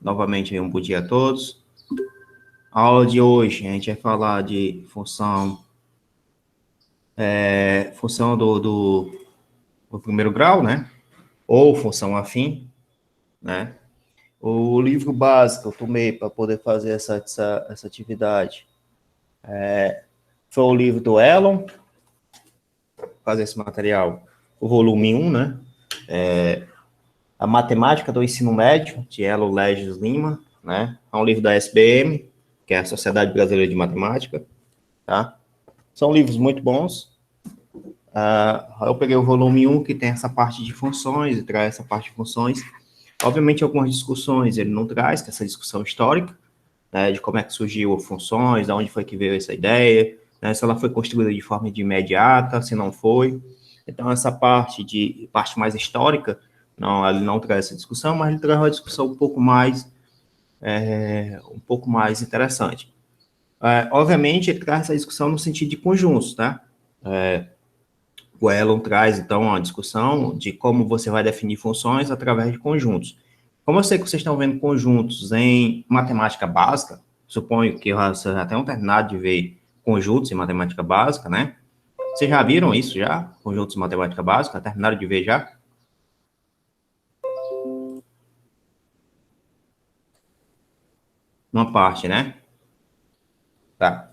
Novamente, um bom dia a todos. A aula de hoje, a gente vai falar de função do primeiro grau, né? Ou função afim, né? O livro básico que eu tomei para poder fazer essa atividade foi o livro do Elon, fazer esse material, o volume 1, né? A Matemática do Ensino Médio, de Elon Legis Lima, né? É um livro da SBM, que é a Sociedade Brasileira de Matemática, tá? São livros muito bons. Eu peguei o volume 1, que tem essa parte de funções, e traz essa parte de funções. Obviamente, algumas discussões ele não traz, que é essa discussão histórica, né, de como é que surgiu funções, de onde foi que veio essa ideia, né, se ela foi construída de forma de imediata, se não foi. Então, essa parte mais histórica, não, ele não traz essa discussão, mas ele traz uma discussão um pouco mais interessante. Obviamente, ele traz essa discussão no sentido de conjuntos, tá? O Elon traz, então, a discussão de como você vai definir funções através de conjuntos. Como eu sei que vocês estão vendo conjuntos em matemática básica, suponho que vocês já tenham terminado de ver conjuntos em matemática básica, né? Vocês já viram isso já? Conjuntos em matemática básica? Terminaram de ver já? Uma parte, né? Tá.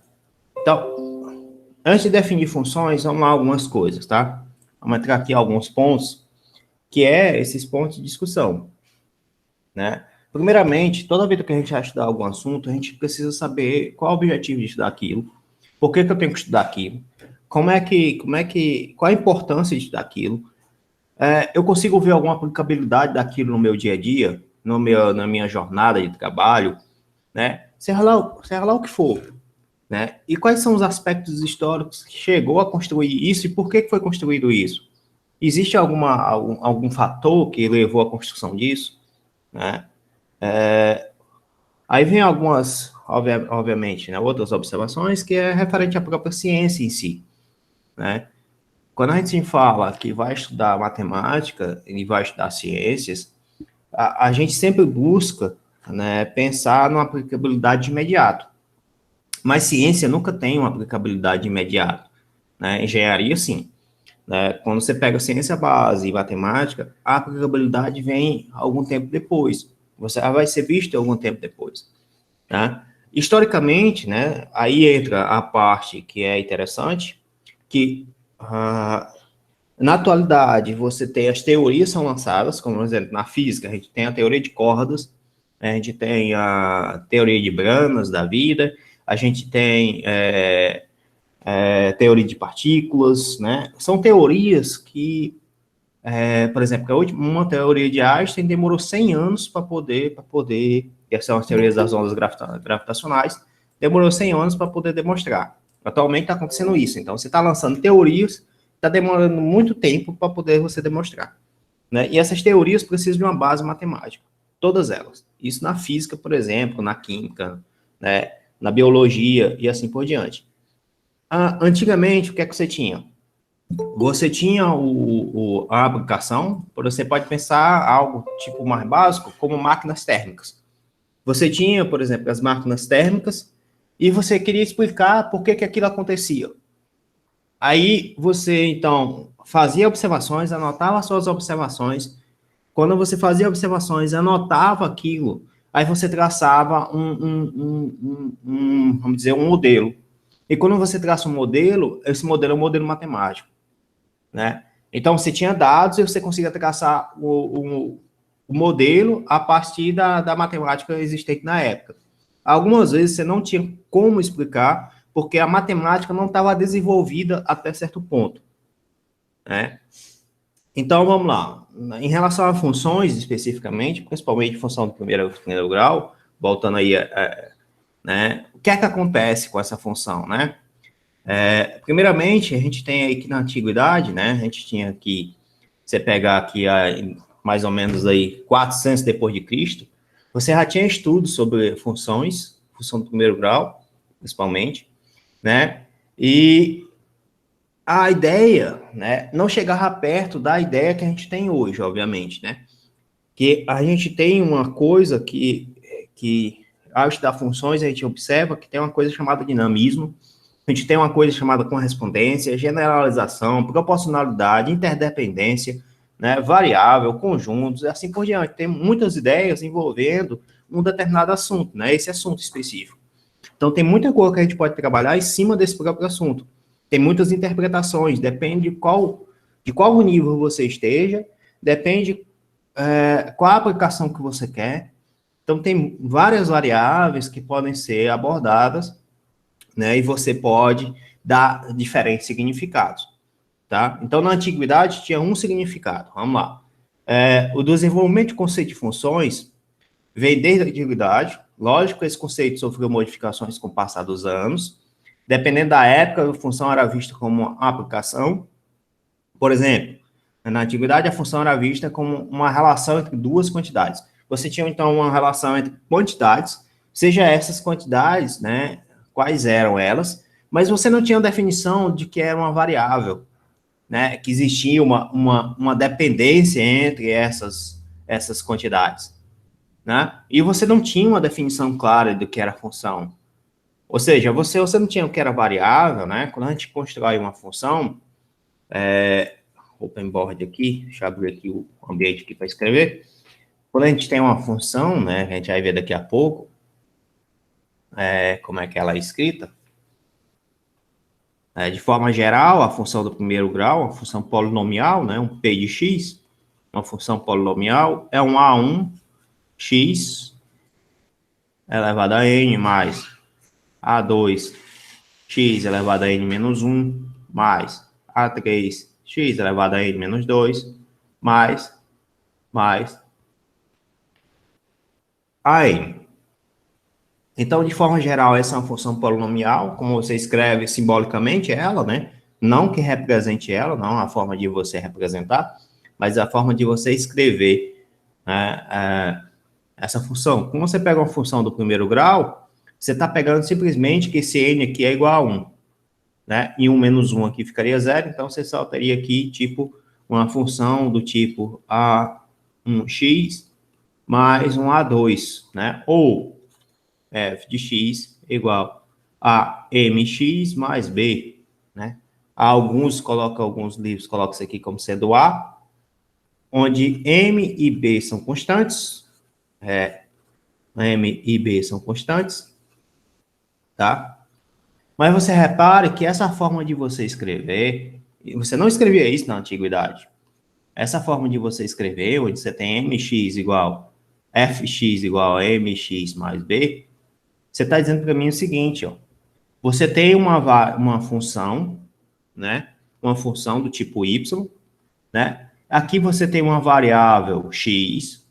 Então, antes de definir funções, vamos lá algumas coisas, tá? Vamos entrar aqui alguns pontos, que é esses pontos de discussão, né? Primeiramente, toda vez que a gente vai estudar algum assunto, a gente precisa saber qual é o objetivo de estudar aquilo, por que eu tenho que estudar aquilo, qual a importância de estudar aquilo, eu consigo ver alguma aplicabilidade daquilo no meu dia a dia, na minha jornada de trabalho, né? Seja lá o que for, né? E quais são os aspectos históricos que chegou a construir isso e por que foi construído isso? Existe algum fator que levou à construção disso, né? Aí vem algumas, obviamente, né, outras observações que é referente à própria ciência em si, né? Quando a gente fala que vai estudar matemática e vai estudar ciências, a gente sempre busca, né, pensar numa aplicabilidade imediata. Mas ciência nunca tem uma aplicabilidade imediata, né? Engenharia, sim. Né? Quando você pega ciência base e matemática, a aplicabilidade vem algum tempo depois. Você vai ser visto algum tempo depois. Tá? Historicamente, né, aí entra a parte que é interessante, que na atualidade você tem as teorias são lançadas, como por exemplo na física a gente tem a teoria de cordas, né, a gente tem a teoria de Brownian da vida, a gente tem teoria de partículas, né? São teorias que, por exemplo, uma teoria de Einstein demorou 100 anos para poder, que são as teorias das ondas gravitacionais, demorou 100 anos para poder demonstrar. Atualmente está acontecendo isso. Então, você está lançando teorias, está demorando muito tempo para poder você demonstrar. Né? E essas teorias precisam de uma base matemática. Todas elas. Isso na física, por exemplo, na química, né? Na biologia e assim por diante. Antigamente, o que é que você tinha? Você tinha a aplicação, você pode pensar algo tipo mais básico, como máquinas térmicas. Você tinha, por exemplo, as máquinas térmicas e você queria explicar por que aquilo acontecia. Aí você, então, fazia observações, anotava as suas observações. Quando você fazia observações, anotava aquilo, aí você traçava vamos dizer, um modelo. E quando você traça um modelo, esse modelo é um modelo matemático, né? Então, você tinha dados e você conseguia traçar o modelo a partir da matemática existente na época. Algumas vezes você não tinha como explicar, porque a matemática não estava desenvolvida até certo ponto, né? Então, vamos lá. Em relação a funções, especificamente, principalmente função do primeiro grau, voltando aí, né? O que é que acontece com essa função, né? Primeiramente, a gente tem aí que na antiguidade, né? A gente tinha aqui, você pegar aqui mais ou menos aí 400 depois de Cristo, você já tinha estudos sobre funções, função do primeiro grau, principalmente, né? E a ideia, né, não chegava perto da ideia que a gente tem hoje, obviamente, né? Que a gente tem uma coisa que que ao estudar funções a gente observa que tem uma coisa chamada dinamismo, a gente tem uma coisa chamada correspondência, generalização, proporcionalidade, interdependência, né, variável, conjuntos, e assim por diante. Tem muitas ideias envolvendo um determinado assunto, né, esse assunto específico. Então, tem muita coisa que a gente pode trabalhar em cima desse próprio assunto. Tem muitas interpretações, depende de qual nível você esteja, depende qual a aplicação que você quer. Então, tem várias variáveis que podem ser abordadas, né, e você pode dar diferentes significados, tá? Então, na antiguidade, tinha um significado. Vamos lá. O desenvolvimento de conceito de funções vem desde a antiguidade. Lógico que esse conceito sofreu modificações com o passar dos anos. Dependendo da época, a função era vista como uma aplicação. Por exemplo, na antiguidade, a função era vista como uma relação entre duas quantidades. Você tinha, então, uma relação entre quantidades, seja essas quantidades, né, quais eram elas, mas você não tinha definição de que era uma variável, né, que existia uma dependência entre essas quantidades, né, e você não tinha uma definição clara do que era função. Ou seja, você não tinha o que era variável, né, quando a gente constrói uma função, open board aqui, deixa eu abrir aqui o ambiente aqui para escrever. Quando a gente tem uma função, né, a gente vai ver daqui a pouco, como é que ela é escrita. De forma geral, a função do primeiro grau, a função polinomial, né, um p de x, uma função polinomial, é um a1 x elevado a n mais a2 x elevado a n menos 1 mais a3 x elevado a n menos 2 mais a n. Então, de forma geral, essa é uma função polinomial, como você escreve simbolicamente ela, né? Não que represente ela, não a forma de você representar, mas a forma de você escrever, né, essa função. Quando você pega uma função do primeiro grau, você está pegando simplesmente que esse n aqui é igual a 1, né? E 1 menos 1 aqui ficaria 0, então você só teria aqui, tipo, uma função do tipo a1x mais um a2, né? Ou f de x igual a mx mais b, né? Alguns livros colocam isso aqui como sendo a, onde m e b são constantes, m e b são constantes, tá? Mas você repare que essa forma de você escrever, você não escrevia isso na antiguidade. Essa forma de você escrever, onde você tem mx igual, fx igual a mx mais b, você está dizendo para mim o seguinte, ó. Você tem uma função, né? Uma função do tipo y, né? Aqui você tem uma variável x.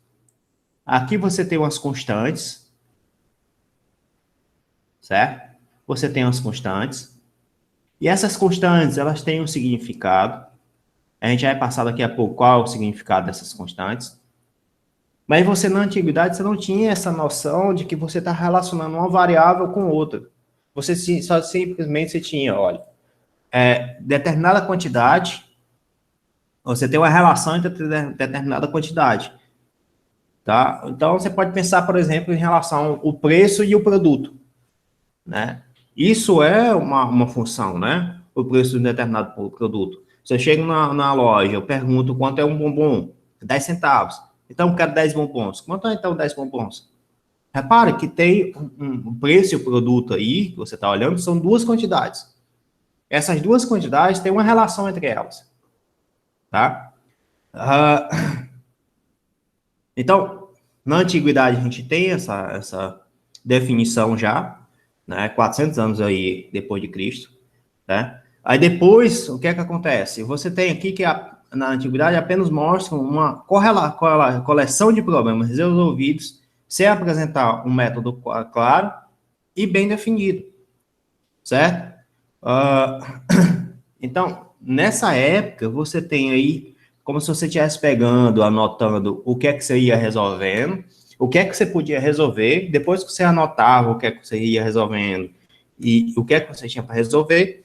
Aqui você tem umas constantes, certo? Você tem umas constantes. E essas constantes, elas têm um significado. A gente vai passar daqui a pouco qual é o significado dessas constantes. Mas você, na antiguidade, você não tinha essa noção de que você está relacionando uma variável com outra. Você só simplesmente você tinha, olha, determinada quantidade, você tem uma relação entre determinada quantidade, tá? Então, você pode pensar, por exemplo, em relação ao preço e o produto, né? Isso é uma função, né? O preço de um determinado produto. Se eu chego na loja, eu pergunto quanto é um bombom, 10 centavos. Então, eu quero 10 bombons. Quanto é, então, 10 bombons? Repare que tem um preço e o produto aí, que você está olhando, são duas quantidades. Essas duas quantidades têm uma relação entre elas. Tá? Então, na antiguidade, a gente tem essa definição já, né? 400 anos aí depois de Cristo. Né? Aí depois, o que é que acontece? Você tem aqui que na antiguidade apenas mostra uma coleção de problemas resolvidos sem apresentar um método claro e bem definido, certo? Então, nessa época, você tem aí como se você estivesse pegando, anotando o que é que você ia resolvendo, o que é que você podia resolver, depois que você anotava o que é que você ia resolvendo e o que é que você tinha para resolver,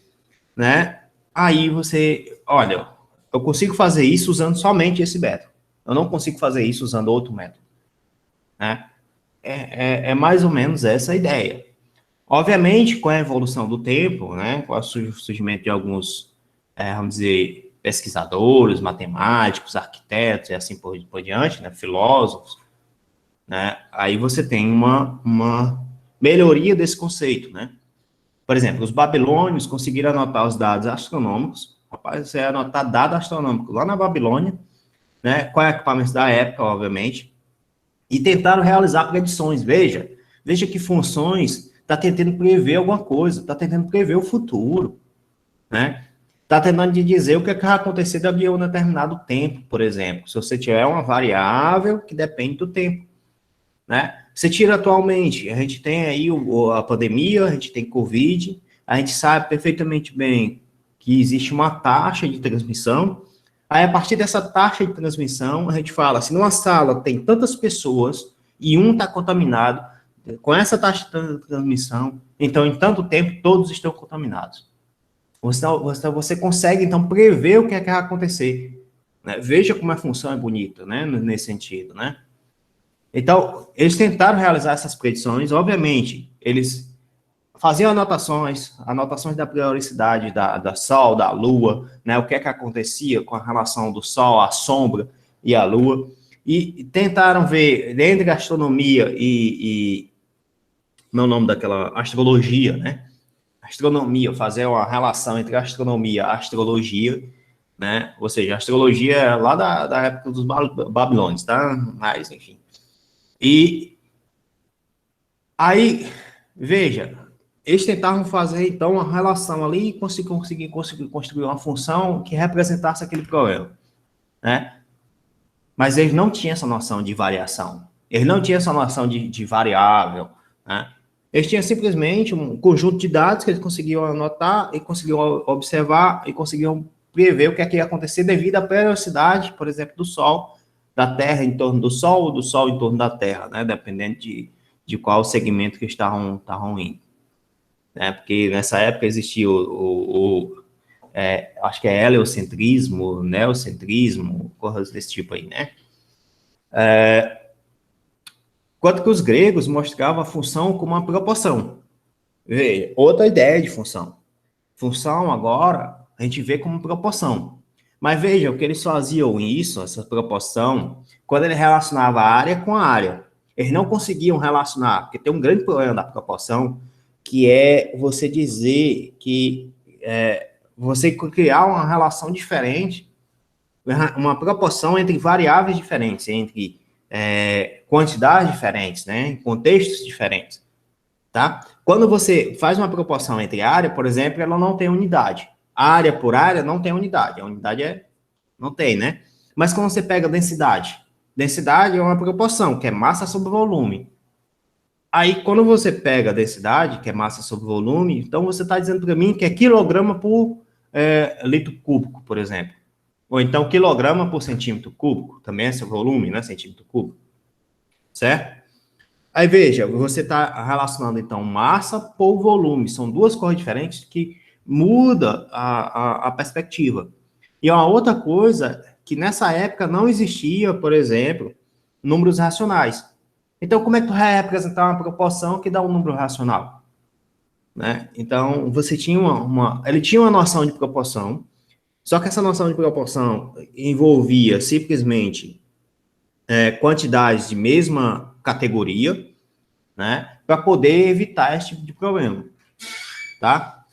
né? Aí você, olha, eu consigo fazer isso usando somente esse método. Eu não consigo fazer isso usando outro método, né? é mais ou menos essa a ideia. Obviamente, com a evolução do tempo, né, com o surgimento de alguns, vamos dizer, pesquisadores, matemáticos, arquitetos e assim por diante, né, filósofos, né, aí você tem uma melhoria desse conceito, né? Por exemplo, os babilônios conseguiram anotar os dados astronômicos. Rapaz, você anotar dado astronômico lá na Babilônia, né? Qual é o equipamento da época, obviamente, e tentaram realizar predições. Veja que funções está tentando prever alguma coisa, está tentando prever o futuro, né? Está tentando dizer o que vai acontecer daqui a um determinado tempo, por exemplo. Se você tiver uma variável que depende do tempo, né? Você tira atualmente, a gente tem aí a pandemia, a gente tem Covid, a gente sabe perfeitamente bem que existe uma taxa de transmissão. Aí, a partir dessa taxa de transmissão, a gente fala, se numa sala tem tantas pessoas e um está contaminado, com essa taxa de transmissão, então, em tanto tempo, todos estão contaminados. Você consegue, então, prever o que vai acontecer. Né? Veja como a função é bonita, né? Nesse sentido, né? Então, eles tentaram realizar essas predições, obviamente, eles faziam anotações da periodicidade da Sol, da Lua, né, o que é que acontecia com a relação do Sol, a sombra e a Lua, e tentaram ver, entre a astronomia não é o nome daquela, astrologia, né, astronomia, fazer uma relação entre a astronomia e a astrologia, né, ou seja, a astrologia é lá da época dos babilônios, tá, mas, enfim. E aí, veja, eles tentavam fazer, então, uma relação ali e conseguir construir uma função que representasse aquele problema, né? Mas eles não tinham essa noção de variação. Eles não tinham essa noção de variável, né? Eles tinham simplesmente um conjunto de dados que eles conseguiam anotar e conseguiam observar e conseguiam prever o que é que ia acontecer devido à periodicidade, por exemplo, do Sol, da Terra em torno do Sol em torno da Terra, né? Dependendo de qual segmento que estavam indo. Né? Porque nessa época existia acho que é heliocentrismo, neocentrismo, coisas desse tipo aí, né? Enquanto que os gregos mostravam a função como uma proporção. Veja, outra ideia de função. Função, agora, a gente vê como proporção. Mas veja, o que eles faziam isso, essa proporção, quando ele relacionava a área com a área. Eles não conseguiam relacionar, porque tem um grande problema da proporção, que é você dizer que você criar uma relação diferente, uma proporção entre variáveis diferentes, entre quantidades diferentes, né, em contextos diferentes, tá? Quando você faz uma proporção entre área, por exemplo, ela não tem unidade. Área por área não tem unidade. A unidade não tem, né? Mas quando você pega densidade, densidade é uma proporção, que é massa sobre volume. Aí, quando você pega a densidade, que é massa sobre volume, então você está dizendo para mim que é quilograma por litro cúbico, por exemplo. Ou então quilograma por centímetro cúbico, também é seu volume, né? Centímetro cúbico. Certo? Aí veja, você está relacionando então massa por volume. São duas coisas diferentes que muda a perspectiva. E uma outra coisa que nessa época não existia, por exemplo, números racionais. Então, como é que tu vai representar uma proporção que dá um número racional? Né? Então, você tinha ele tinha uma noção de proporção, só que essa noção de proporção envolvia simplesmente quantidades de mesma categoria, né, para poder evitar esse tipo de problema, tá?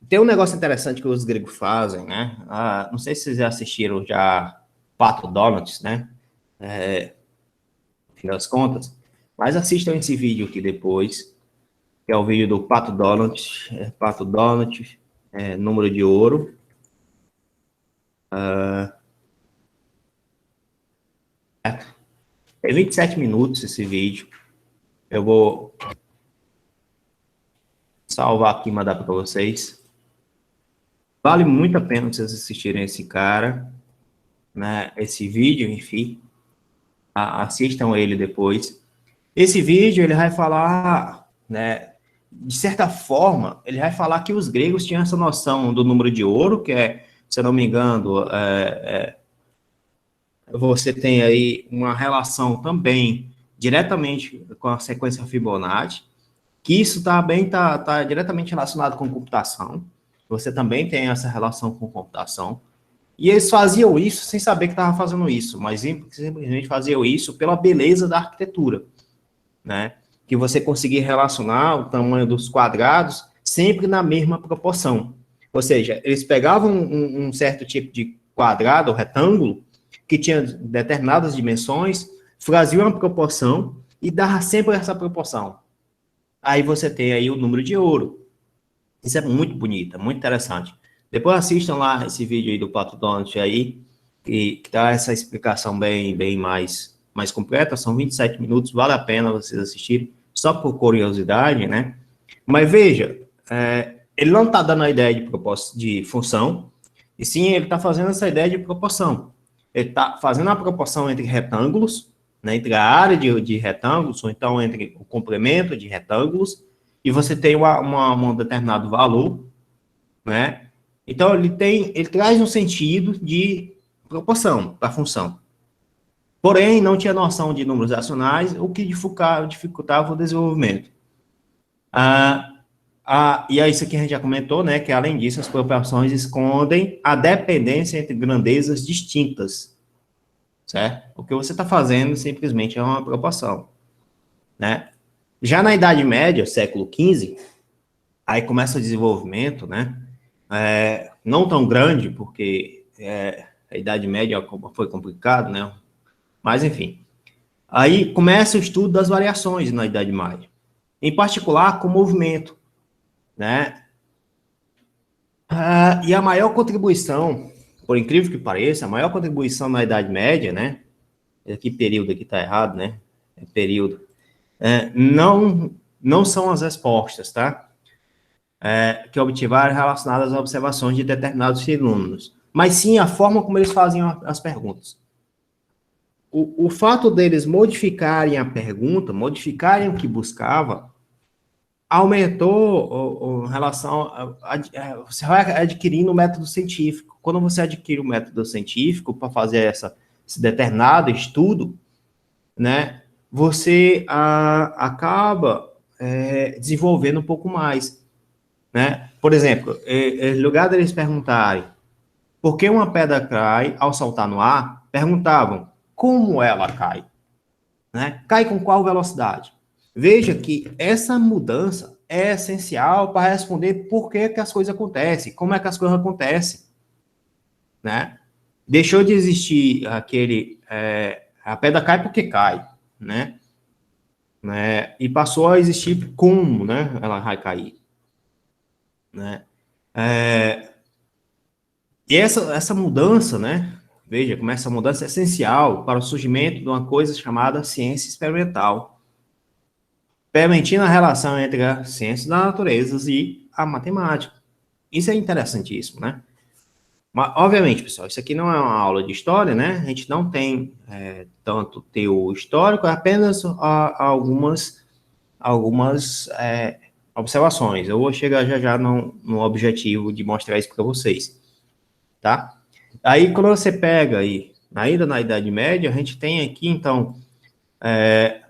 Tem um negócio interessante que os gregos fazem, né? Não sei se vocês já assistiram já Pato Donuts, né? No fim das contas, mas assistam esse vídeo aqui depois, que é o vídeo do Pato Donut, número de ouro. É 27 minutos esse vídeo. Eu vou salvar aqui e mandar para vocês. Vale muito a pena vocês assistirem esse cara, né? Esse vídeo, enfim. Assistam ele depois. Esse vídeo, ele vai falar, né? De certa forma, ele vai falar que os gregos tinham essa noção do número de ouro, que é, se eu não me engano, você tem aí uma relação também diretamente com a sequência Fibonacci, que isso também tá diretamente relacionado com computação. Você também tem essa relação com computação. E eles faziam isso sem saber que estavam fazendo isso, mas simplesmente faziam isso pela beleza da arquitetura, né? Que você conseguia relacionar o tamanho dos quadrados sempre na mesma proporção. Ou seja, eles pegavam um certo tipo de quadrado ou retângulo que tinha determinadas dimensões, faziam uma proporção e dava sempre essa proporção. Aí você tem aí o número de ouro. Isso é muito bonito, é muito interessante. Depois assistam lá esse vídeo aí do Pato Donald aí, que dá essa explicação bem mais completa. São 27 minutos, vale a pena vocês assistirem, só por curiosidade, né? Mas veja, ele não está dando a ideia de função, e sim ele está fazendo essa ideia de proporção. Ele está fazendo a proporção entre retângulos, né, entre a área de retângulos, ou então entre o complemento de retângulos, e você tem um determinado valor, né? Então ele traz um sentido de proporção para a função. Porém, não tinha noção de números racionais, o que dificultava o desenvolvimento. E é isso que a gente já comentou, né? Que além disso, as proporções escondem a dependência entre grandezas distintas, certo? O que você está fazendo simplesmente é uma proporção, né? Já na Idade Média, século XV, aí começa o desenvolvimento, né? Não tão grande, porque a Idade Média foi complicado, né? Mas, enfim. Aí começa o estudo das variações na Idade Média, em particular com o movimento, né? E a maior contribuição, por incrível que pareça, a maior contribuição na Idade Média, né? Que período aqui está errado, né? Período. Não são as respostas, tá? Que obtiveram relacionadas a observações de determinados fenômenos, mas sim a forma como eles faziam as perguntas. O fato deles modificarem a pergunta, modificarem o que buscava, aumentou em relação você vai adquirindo o método científico. Quando você adquire o método científico para fazer esse determinado estudo, né, você acaba desenvolvendo um pouco mais, né? Por exemplo, em lugar deles perguntarem por que uma pedra cai ao saltar no ar, perguntavam como ela cai, né? Cai com qual velocidade? Veja que essa mudança é essencial para responder por que as coisas acontecem, como é que as coisas acontecem, né? Deixou de existir a pedra cai porque cai, né? E passou a existir como, né? Ela vai cair, né? E essa mudança, né? Veja como essa mudança é essencial para o surgimento de uma coisa chamada ciência experimental, permitindo a relação entre a ciência das naturezas e a matemática. Isso é interessantíssimo, né? Mas, obviamente, pessoal, isso aqui não é uma aula de história, né? A gente não tem tanto teor histórico, é apenas algumas observações. Eu vou chegar já no objetivo de mostrar isso para vocês, tá? Aí, quando você pega aí, ainda na Idade Média, a gente tem aqui, então,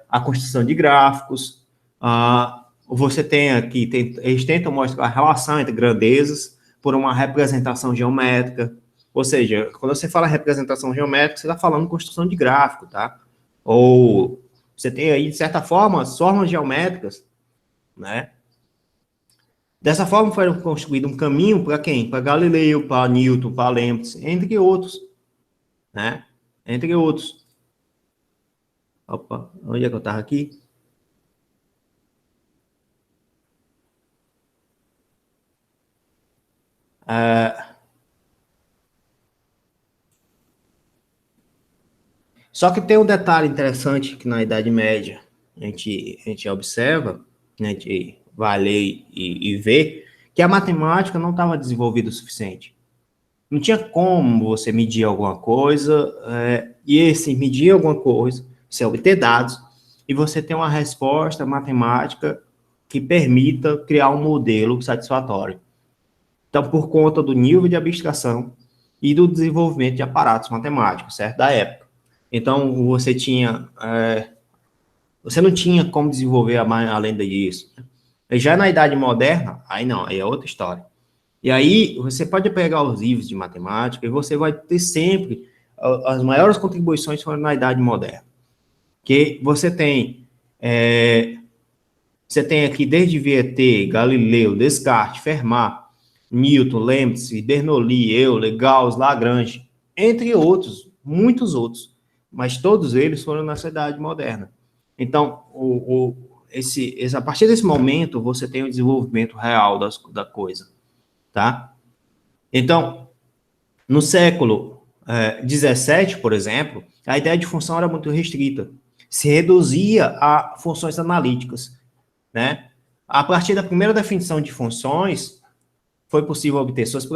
a construção de gráficos, você tem aqui, eles tentam mostrar a relação entre grandezas por uma representação geométrica, ou seja, quando você fala representação geométrica, você está falando construção de gráfico, tá? Ou você tem aí, de certa forma, as formas geométricas, né? Dessa forma foi construído um caminho para quem? Para Galileu, para Newton, para Leibniz, entre outros, né? Entre outros. Opa, onde é que eu estava aqui? Só que tem um detalhe interessante que na Idade Média a gente observa, né, a gente vai ler e vê, que a matemática não estava desenvolvida o suficiente. Não tinha como você medir alguma coisa, medir alguma coisa, você obter dados, e você ter uma resposta matemática que permita criar um modelo satisfatório. Então, por conta do nível de abstração e do desenvolvimento de aparatos matemáticos, certo? Da época. Então, você não tinha como desenvolver além disso. Já na Idade Moderna, aí não, aí é outra história. E aí, você pode pegar os livros de matemática e você vai ter sempre as maiores contribuições foram na Idade Moderna. Que você tem aqui desde Vieta, Galileu, Descartes, Fermat, Newton, Leibniz, Bernoulli, Euler, Gauss, Lagrange, entre outros, muitos outros, mas todos eles foram na Idade Moderna. Então, a partir desse momento, você tem o desenvolvimento real da coisa, tá? Então, no século XVII, por exemplo, a ideia de função era muito restrita. Se reduzia a funções analíticas, né? A partir da primeira definição de funções, foi possível obter suas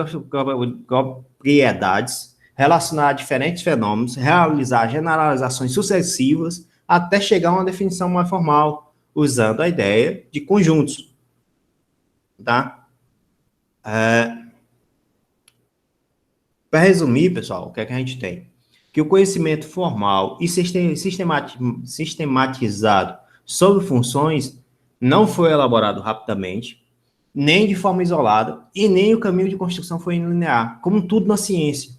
propriedades, relacionar diferentes fenômenos, realizar generalizações sucessivas, até chegar a uma definição mais formal, usando a ideia de conjuntos, tá? Para resumir, pessoal, o que é que a gente tem? Que o conhecimento formal e sistematizado sobre funções não foi elaborado rapidamente, nem de forma isolada, e nem o caminho de construção foi linear, como tudo na ciência.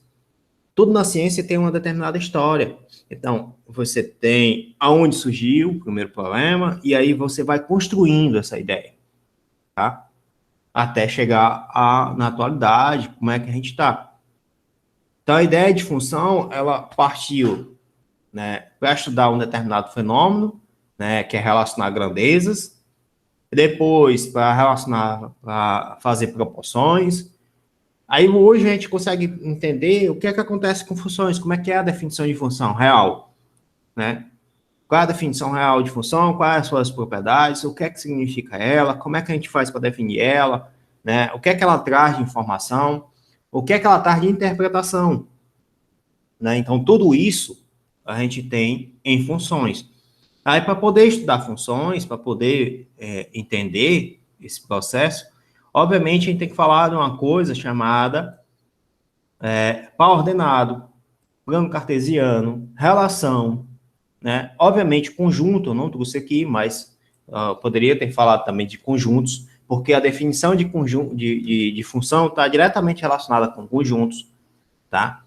Tudo na ciência tem uma determinada história. Então, você tem aonde surgiu o primeiro problema, e aí você vai construindo essa ideia, tá? Até chegar na atualidade, como é que a gente está. Então, a ideia de função, ela partiu, né, para estudar um determinado fenômeno, né, que é relacionar grandezas, depois para relacionar, para fazer proporções. Aí hoje a gente consegue entender o que é que acontece com funções, como é que é a definição de função real, né? Qual é a definição real de função, quais as suas propriedades, o que é que significa ela, como é que a gente faz para definir ela, né? O que é que ela traz de informação, o que é que ela traz de interpretação, né? Então, tudo isso a gente tem em funções. Aí, para poder estudar funções, para poder entender esse processo, obviamente a gente tem que falar de uma coisa chamada pau ordenado, plano cartesiano, relação, né? Obviamente, conjunto, eu não trouxe aqui, mas poderia ter falado também de conjuntos, porque a definição de, de função está diretamente relacionada com conjuntos, tá?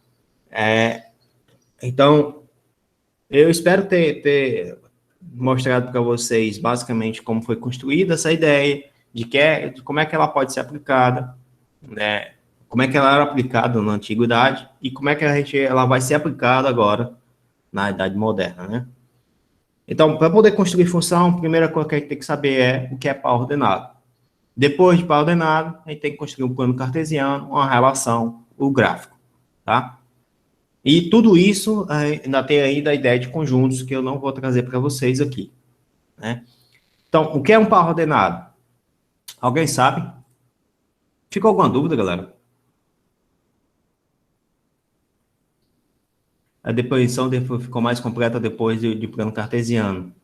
Então, eu espero ter mostrado para vocês, basicamente, como foi construída essa ideia, de como é que ela pode ser aplicada, né? Como é que ela era aplicada na antiguidade e como é que ela vai ser aplicada agora na Idade Moderna, né? Então, para poder construir função, a primeira coisa que a gente tem que saber é o que é par ordenado. Depois de par ordenado, a gente tem que construir um plano cartesiano, uma relação, o gráfico, tá? E tudo isso ainda tem ainda a ideia de conjuntos que eu não vou trazer para vocês aqui, né? Então, o que é um par ordenado? Alguém sabe? Ficou alguma dúvida, galera? A definição ficou mais completa depois de plano cartesiano.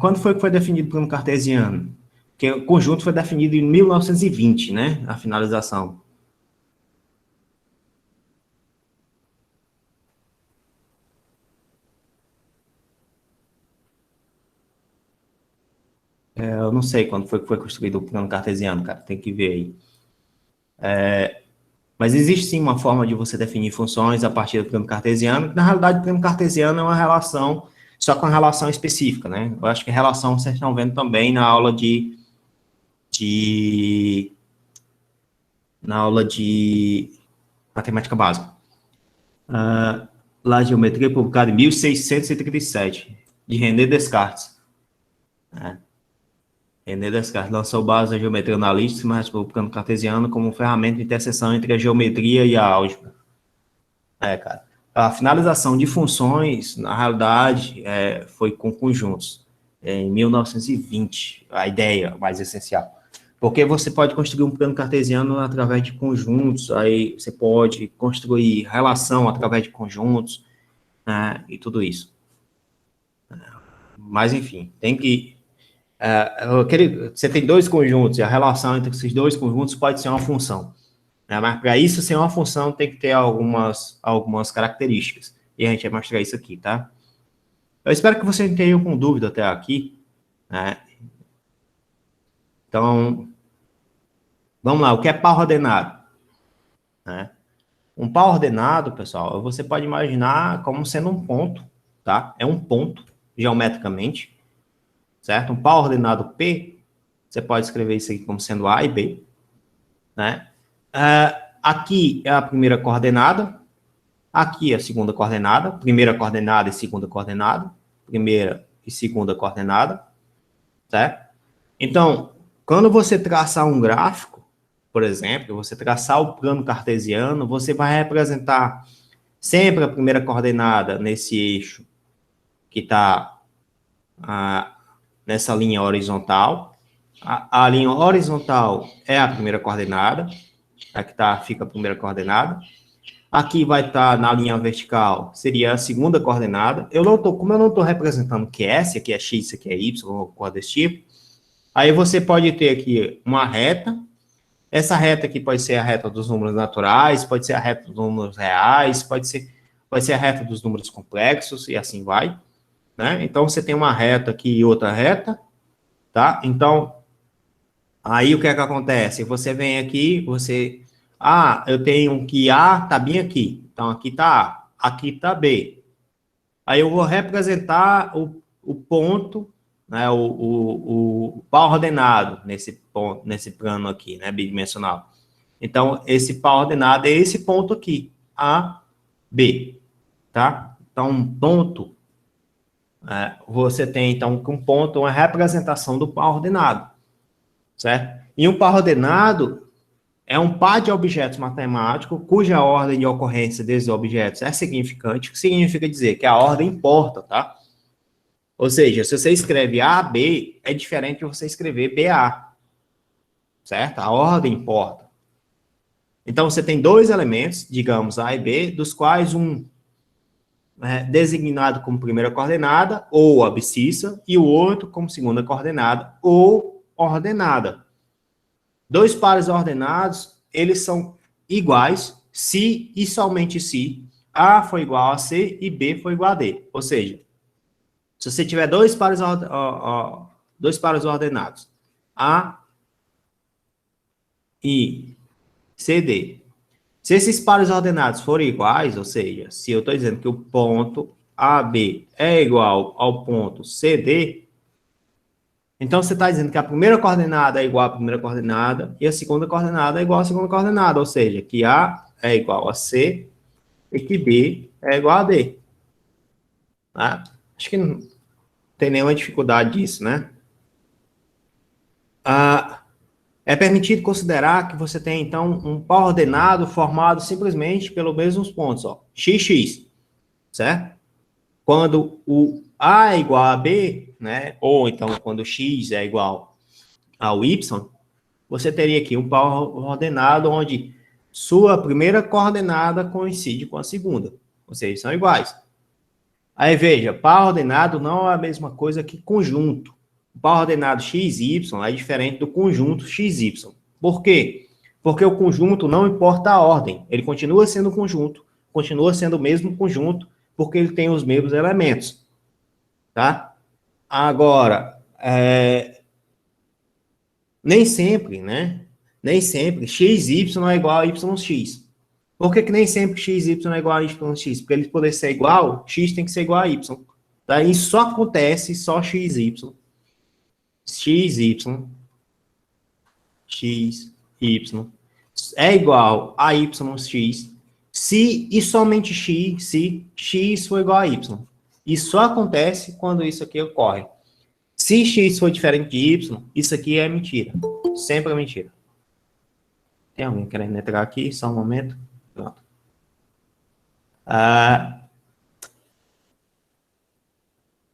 Quando foi que foi definido o plano cartesiano? Porque o conjunto foi definido em 1920, né? A finalização. Eu não sei quando foi que foi construído o plano cartesiano, cara. Tem que ver aí. Mas existe sim uma forma de você definir funções a partir do plano cartesiano. Na realidade, o plano cartesiano é uma relação, só com uma relação específica, né? Eu acho que a relação vocês estão vendo também de na aula de matemática básica. Lá, geometria publicada em 1637, de René Descartes. Né? René Descartes lançou base da geometria analítica, mas publicando cartesiano como ferramenta de interseção entre a geometria e a álgebra. Cara. A finalização de funções, na realidade, foi com conjuntos, em 1920, a ideia mais essencial. Porque você pode construir um plano cartesiano através de conjuntos, aí você pode construir relação através de conjuntos, né, e tudo isso. Mas, enfim, tem que... você tem dois conjuntos, e a relação entre esses dois conjuntos pode ser uma função. né? Mas para isso ser uma função tem que ter algumas características. E a gente vai mostrar isso aqui, tá? Eu espero que vocês tenham com dúvida até aqui, né? Então, vamos lá. O que é par ordenado? Né? Um par ordenado, pessoal, você pode imaginar como sendo um ponto, tá? É um ponto, geometricamente, certo? Um par ordenado P, você pode escrever isso aqui como sendo A e B, né? Aqui é a primeira coordenada, aqui é a segunda coordenada, primeira coordenada e segunda coordenada, primeira e segunda coordenada, certo? Então, quando você traçar um gráfico, por exemplo, você traçar o plano cartesiano, você vai representar sempre a primeira coordenada nesse eixo que está nessa linha horizontal. A linha horizontal é a primeira coordenada, aqui fica a primeira coordenada. Aqui vai estar na linha vertical, seria a segunda coordenada. Como eu não estou representando que é S, aqui é X, aqui é Y, ou coisa desse tipo, aí você pode ter aqui uma reta. Essa reta aqui pode ser a reta dos números naturais, pode ser a reta dos números reais, pode ser a reta dos números complexos, e assim vai, né? Então, você tem uma reta aqui e outra reta, tá? Então, aí o que é que acontece? Você vem aqui, eu tenho que A tá bem aqui. Então, aqui tá A, aqui tá B. Aí eu vou representar o ponto, né, o par ordenado nesse ponto, nesse plano aqui, né, bidimensional. Então, esse par ordenado é esse ponto aqui, A, B, tá? Então, um ponto, você tem, então, um ponto, uma representação do par ordenado, certo? E um par ordenado é um par de objetos matemáticos cuja ordem de ocorrência desses objetos é significante, o que significa dizer que a ordem importa, tá? Ou seja, se você escreve AB, é diferente de você escrever BA, certo? A ordem importa. Então, você tem dois elementos, digamos, A e B, dos quais um é designado como primeira coordenada, ou abscissa, e o outro como segunda coordenada, ou ordenada. Dois pares ordenados, eles são iguais se e somente se A foi igual a C e B foi igual a D. Ou seja, se você tiver dois pares ordenados, A e CD, se esses pares ordenados forem iguais, ou seja, se eu estou dizendo que o ponto AB é igual ao ponto CD, então você está dizendo que a primeira coordenada é igual à primeira coordenada e a segunda coordenada é igual à segunda coordenada, ou seja, que A é igual a C e que B é igual a D. Tá? Acho que não tem nenhuma dificuldade disso, né? É permitido considerar que você tem, então, um par ordenado formado simplesmente pelos mesmos pontos, ó, XX, certo? Quando o A é igual a B, né, ou então quando X é igual ao Y, você teria aqui um par ordenado onde sua primeira coordenada coincide com a segunda, ou seja, são iguais. Aí veja, par ordenado não é a mesma coisa que conjunto. O par ordenado XY é diferente do conjunto XY. Por quê? Porque o conjunto não importa a ordem, ele continua sendo conjunto, continua sendo o mesmo conjunto, porque ele tem os mesmos elementos, tá? Agora, nem sempre, né? Nem sempre XY é igual a YX. Por que nem sempre XY é igual a YX? Porque ele poder ser igual, X tem que ser igual a Y. Tá? Isso só acontece, só XY, XY é igual a YX, se e somente X, se X for igual a Y. Isso só acontece quando isso aqui ocorre. Se X for diferente de Y, isso aqui é mentira. Sempre é mentira. Tem alguém querendo entrar aqui? Só um momento. Pronto.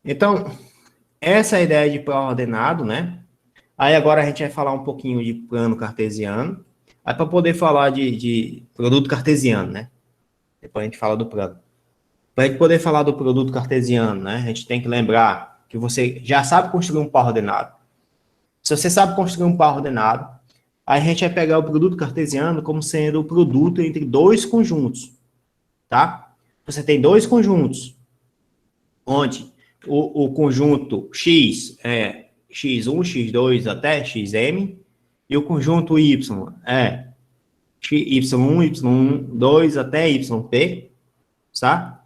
Então, essa é a ideia de par ordenado, né? Aí agora a gente vai falar um pouquinho de plano cartesiano. Aí para poder falar de produto cartesiano, né? Depois a gente fala do plano. Para a gente poder falar do produto cartesiano, né? A gente tem que lembrar que você já sabe construir um par ordenado. Se você sabe construir um par ordenado, Aí a gente vai pegar o produto cartesiano como sendo o produto entre dois conjuntos, tá? Você tem dois conjuntos, onde o conjunto X é x1, x2 até xm, e o conjunto Y é y1, y2 até yp, tá?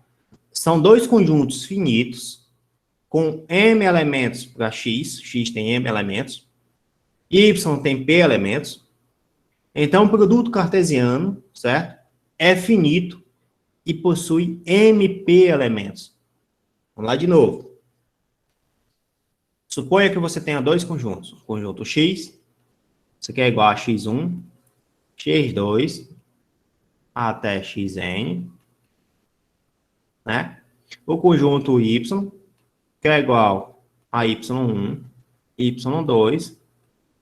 São dois conjuntos finitos, com m elementos para x tem m elementos, y tem p elementos. Então, o produto cartesiano, certo? É finito e possui mp elementos. Vamos lá de novo. Suponha que você tenha dois conjuntos. O conjunto x, isso aqui é igual a x1, x2 até xn, né? O conjunto y, que é igual a y1, y2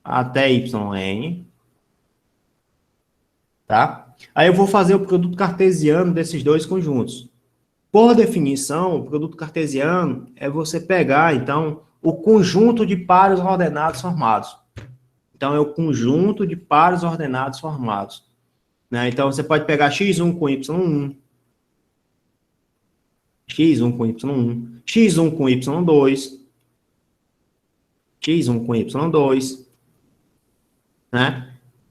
até yn, tá? Aí eu vou fazer o produto cartesiano desses dois conjuntos. Por definição, o produto cartesiano é você pegar, então, o conjunto de pares ordenados formados. Então, é o conjunto de pares ordenados formados, né? Então, você pode pegar x1 com y1, x1 com y1, x1 com y2, x1 com y2, né?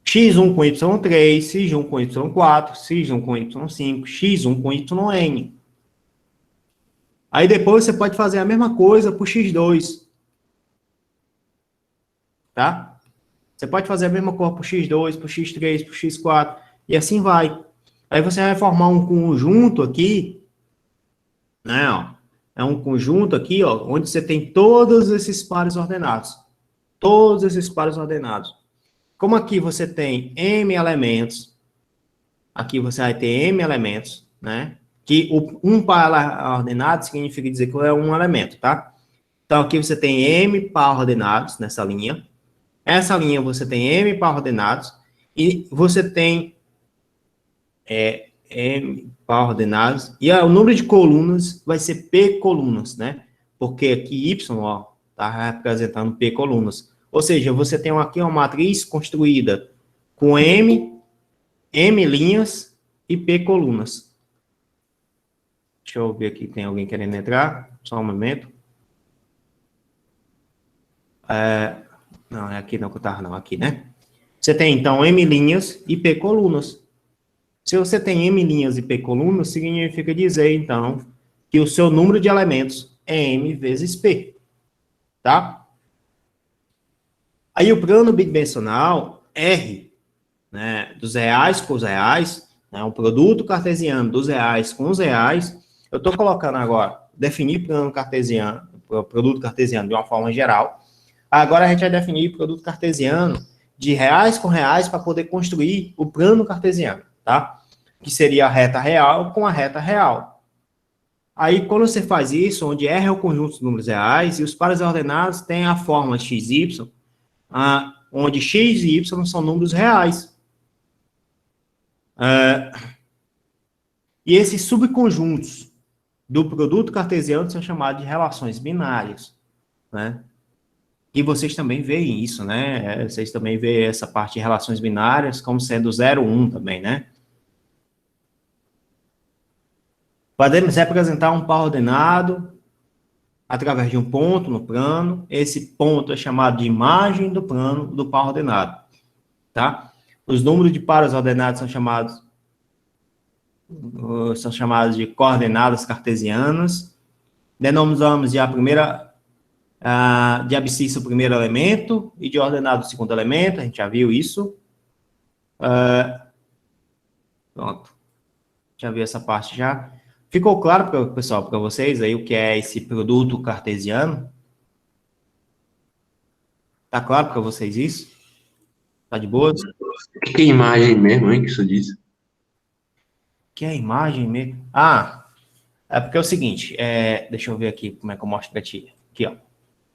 x1 com y3, x1 com y4, x1 com y5, x1 com yn. Aí depois você pode fazer a mesma coisa para o x2, tá? Você pode fazer a mesma coisa para o x2, para o x3, para o x4, e assim vai. Aí você vai formar um conjunto aqui, né, ó. É um conjunto aqui, ó, onde você tem todos esses pares ordenados. Todos esses pares ordenados. Como aqui você tem m elementos, aqui você vai ter m elementos, né? Que um par ordenado significa dizer que é um elemento, tá? Então aqui você tem m par ordenados nessa linha. Essa linha você tem m par ordenados e você tem m par ordenados, e o número de colunas vai ser p colunas, né? Porque aqui y, ó, tá representando p colunas. Ou seja, você tem aqui uma matriz construída com m linhas e p colunas. Deixa eu ver aqui, tem alguém querendo entrar? Só um momento. Não, é aqui não que eu tava, não, aqui, né? Você tem, então, m linhas e p colunas. Se você tem m linhas e p colunas, significa dizer, então, que o seu número de elementos é m vezes p, tá? Aí o plano bidimensional, R, né, dos reais com os reais, né, um produto cartesiano dos reais com os reais, eu estou colocando agora, definir plano cartesiano, produto cartesiano de uma forma geral. Agora a gente vai definir produto cartesiano de reais com reais para poder construir o plano cartesiano, tá? Que seria a reta real com a reta real. Aí, quando você faz isso, onde R é o conjunto dos números reais e os pares ordenados têm a forma xy, onde x e y são números reais. E esses subconjuntos do produto cartesiano são chamados de relações binárias, né? E vocês também veem isso, né? Vocês também veem essa parte de relações binárias como sendo 0, 1 também, né? Podemos representar um par ordenado através de um ponto no plano. Esse ponto é chamado de imagem do plano do par ordenado, tá? Os números de pares ordenados são chamados de coordenadas cartesianas. Denominamos de a primeira, de abscissa o primeiro elemento e de ordenado o segundo elemento. A gente já viu isso. Pronto. Já viu essa parte já. Ficou claro, pessoal, para vocês aí o que é esse produto cartesiano? Tá claro para vocês isso? Tá de boa? Que imagem mesmo, hein, que isso diz? Que é a imagem mesmo? É porque é o seguinte, deixa eu ver aqui como é que eu mostro para ti. Aqui, ó.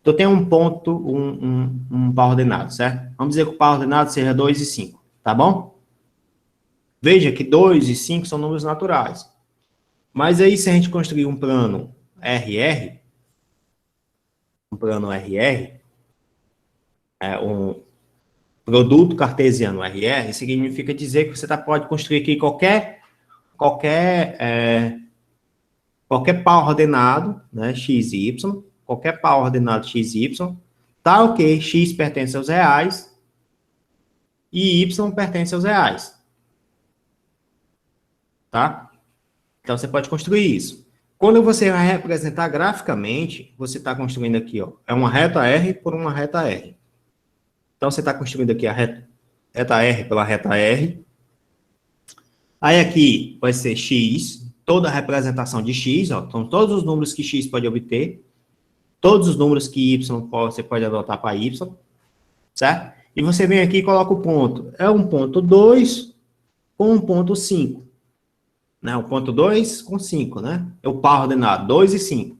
Tu tem um ponto, um par ordenado, certo? Vamos dizer que o par ordenado seja 2 e 5, tá bom? Veja que 2 e 5 são números naturais. Mas aí, se a gente construir um plano RR, produto cartesiano RR, significa dizer que você pode construir aqui qualquer par ordenado, né, x e y, qualquer par ordenado x e y, tal que x pertence aos reais e y pertence aos reais. Tá? Então, você pode construir isso. Quando você vai representar graficamente, você está construindo aqui, ó, é uma reta R por uma reta R. Então, você está construindo aqui a reta R pela reta R. Aí aqui vai ser x, toda a representação de x, ó, então todos os números que x pode obter, todos os números que y você pode adotar para y, certo? E você vem aqui e coloca o ponto. É um ponto 2 com um ponto 5. Né? O ponto 2 com 5, né? É o par ordenado, 2 e 5.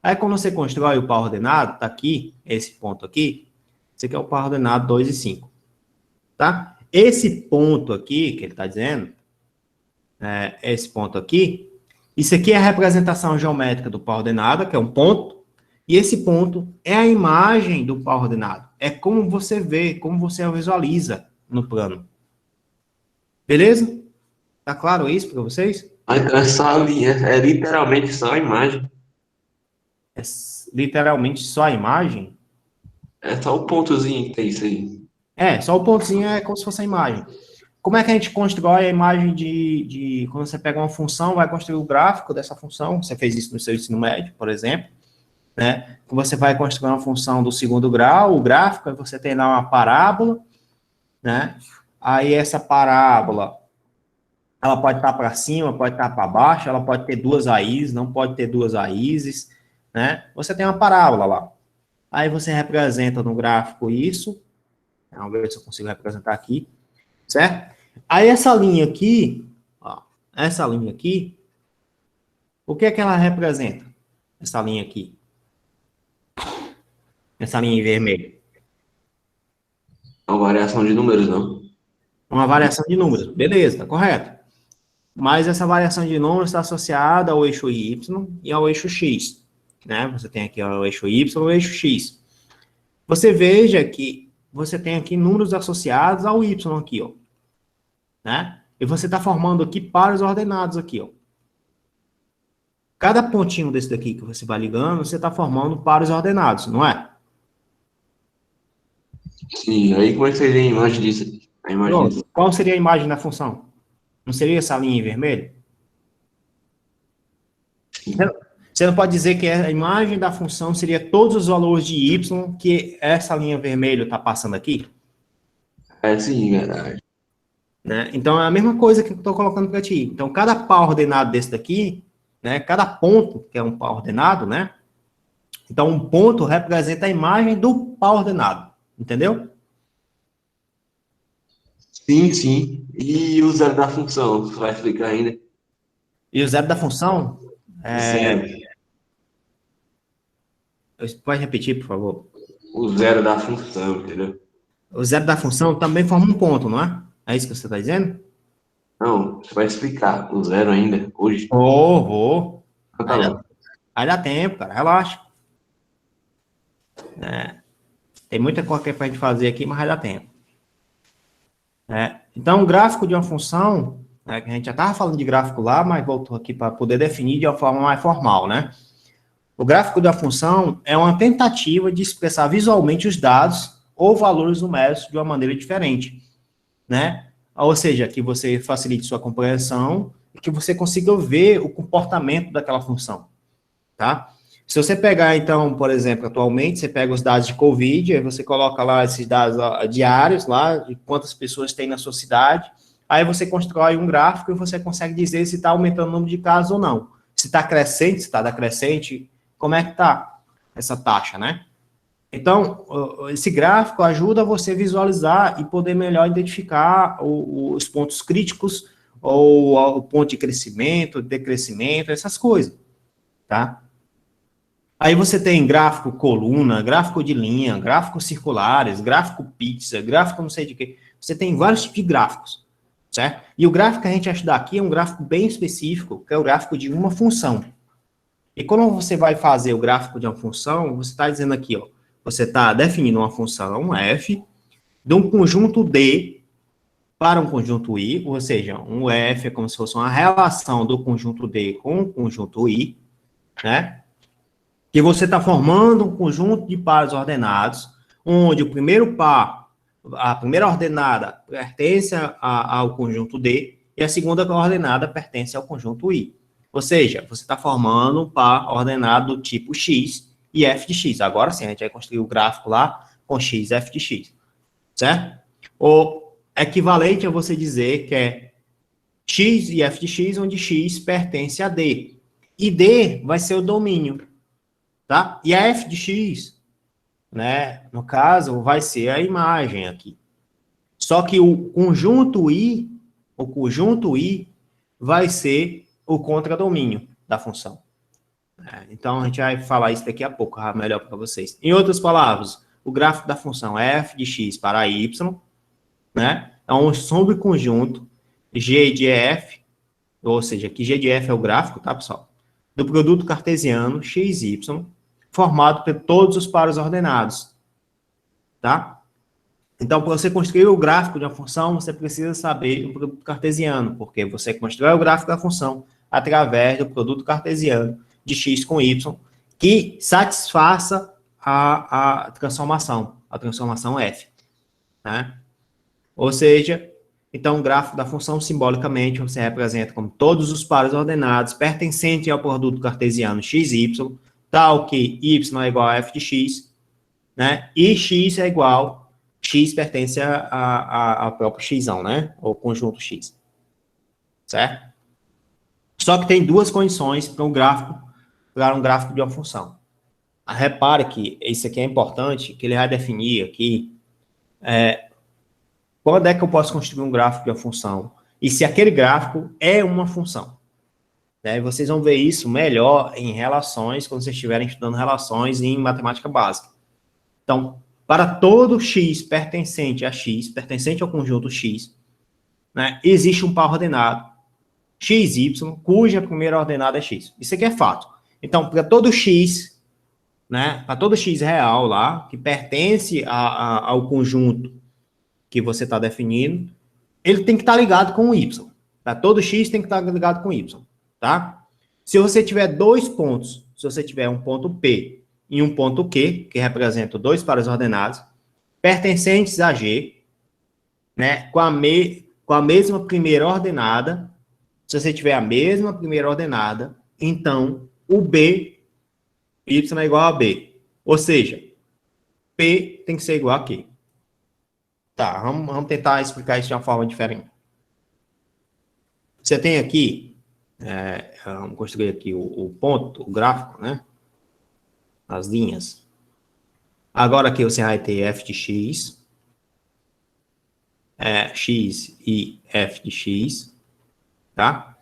Aí, quando você constrói o par ordenado, tá aqui, esse ponto aqui, esse aqui é o par ordenado 2 e 5. Tá? Esse ponto aqui, que ele está dizendo, esse ponto aqui, isso aqui é a representação geométrica do par ordenado, que é um ponto, e esse ponto é a imagem do par ordenado. É como você vê, como você visualiza no plano. Beleza? Tá claro isso para vocês? Então é só a linha, é literalmente só a imagem. É literalmente só a imagem? É só o pontozinho que tem isso aí. Só o pontozinho é como se fosse a imagem. Como é que a gente constrói a imagem quando você pega uma função, vai construir o gráfico dessa função, você fez isso no seu ensino médio, por exemplo, né? Você vai construir uma função do segundo grau, o gráfico, aí você tem lá uma parábola, né? Aí essa parábola, ela pode estar para cima, pode estar para baixo, ela pode ter duas raízes, não pode ter duas raízes, né? Você tem uma parábola lá. Aí você representa no gráfico isso, vamos ver se eu consigo representar aqui, certo? Aí essa linha aqui, ó, essa linha aqui, o que é que ela representa? Essa linha aqui. Essa linha em vermelho. É uma variação de números, não? Uma variação de números. Beleza, tá correto. Mas essa variação de números está associada ao eixo Y e ao eixo X. Né? Você tem aqui o eixo Y e o eixo X. Você veja que você tem aqui números associados ao Y aqui, ó. Né? E você está formando aqui pares ordenados aqui, ó. Cada pontinho desse daqui que você vai ligando, você está formando pares ordenados, não é? Sim, aí como é que seria a imagem disso? A imagem disso? Qual seria a imagem da função? Não seria essa linha em vermelho? Sim. Você não pode dizer que a imagem da função seria todos os valores de y que essa linha vermelha está passando aqui? Sim, verdade. Né? Então, é a mesma coisa que eu estou colocando para ti. Então, cada par ordenado desse daqui, né, cada ponto, que é um par ordenado, né? Então, um ponto representa a imagem do par ordenado. Entendeu? Sim, sim. E o zero da função, você vai explicar ainda? E o zero da função? Zero. Pode repetir, por favor? O zero da função, entendeu? O zero da função também forma um ponto, não é? É isso que você está dizendo? Não, você vai explicar o zero ainda, hoje. Vou. Tá Aí dá tempo, cara, relaxa. Tem muita coisa que a gente fazer aqui, mas vai dar tempo. Então, o gráfico de uma função, que a gente já estava falando de gráfico lá, mas voltou aqui para poder definir de uma forma mais formal, né? O gráfico de uma função é uma tentativa de expressar visualmente os dados ou valores numéricos de uma maneira diferente, né? Ou seja, que você facilite sua compreensão e que você consiga ver o comportamento daquela função, tá? Se você pegar, então, por exemplo, atualmente, você pega os dados de Covid, aí você coloca lá esses dados diários, lá, de quantas pessoas tem na sua cidade, aí você constrói um gráfico e você consegue dizer se está aumentando o número de casos ou não. Se está crescente, se está decrescente, como é que está essa taxa, né? Então, esse gráfico ajuda você a visualizar e poder melhor identificar os pontos críticos ou o ponto de crescimento, decrescimento, essas coisas, tá? Aí você tem gráfico coluna, gráfico de linha, gráficos circulares, gráfico pizza, gráfico não sei de quê. Você tem vários tipos de gráficos, certo? E o gráfico que a gente vai estudar aqui é um gráfico bem específico, que é o gráfico de uma função. E quando você vai fazer o gráfico de uma função, você está dizendo aqui, ó, você está definindo uma função f, de um conjunto D para um conjunto I, ou seja, um F é como se fosse uma relação do conjunto D com o conjunto I, né? Que você está formando um conjunto de pares ordenados, onde o primeiro par, a primeira ordenada pertence ao conjunto D e a segunda ordenada pertence ao conjunto I. Ou seja, você está formando um par ordenado do tipo X e F de X. Agora sim, a gente vai construir o gráfico lá com X, F de X, certo? O equivalente a você dizer que é X e F de X, onde X pertence a D. E D vai ser o domínio, tá? E a F de X, né, no caso, vai ser a imagem aqui. Só que o conjunto I vai ser o contradomínio da função. Então, a gente vai falar isso daqui a pouco, melhor para vocês. Em outras palavras, o gráfico da função f de x para y, né, é um subconjunto g de f, ou seja, que g de f é o gráfico, tá, pessoal? Do produto cartesiano x, y, formado por todos os pares ordenados, tá? Então, para você construir o gráfico de uma função, você precisa saber o produto cartesiano, porque você constrói o gráfico da função através do produto cartesiano de x com y, que satisfaça a transformação f, né? Ou seja, então o gráfico da função, simbolicamente, você representa como todos os pares ordenados pertencentes ao produto cartesiano x, y, tal que y é igual a f de x, né? E x é igual, x pertence ao próprio x, né? Ou conjunto x, certo? Só que tem duas condições para um gráfico de uma função. Repare que isso aqui é importante, que ele vai definir aqui quando é que eu posso construir um gráfico de uma função e se aquele gráfico é uma função. Né? Vocês vão ver isso melhor em relações, quando vocês estiverem estudando relações em matemática básica. Então, para todo x pertencente a x, pertencente ao conjunto x, né, existe um par ordenado xy, cuja primeira ordenada é x. Isso aqui é fato. Então, para todo x, né, para todo x real lá, que pertence ao conjunto que você está definindo, ele tem que estar ligado com o y. Para todo x tem que estar ligado com y, tá? Se você tiver dois pontos, se você tiver um ponto P e um ponto Q, que representam dois pares ordenados, pertencentes a G, né, com a mesma primeira ordenada, se você tiver a mesma primeira ordenada, então o B, Y é igual a B. Ou seja, P tem que ser igual a Q. Tá, vamos tentar explicar isso de uma forma diferente. Você tem aqui, vamos construir aqui o ponto, o gráfico, né? As linhas. Agora aqui você vai ter f de x, x e f de x, tá?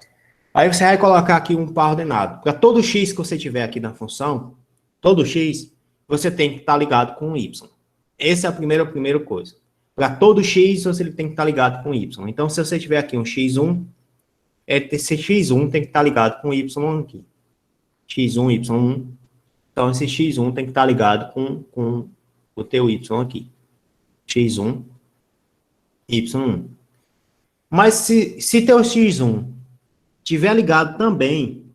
Aí você vai colocar aqui um par ordenado. Para todo x que você tiver aqui na função, todo x, você tem que estar ligado com y. Essa é a primeira coisa. Para todo x, você tem que estar ligado com y. Então, se você tiver aqui um x1, esse x1 tem que estar ligado com y aqui. x1, y1. Então, esse x1 tem que estar ligado com o teu y aqui. x1, y1. Mas se teu x1 tiver ligado também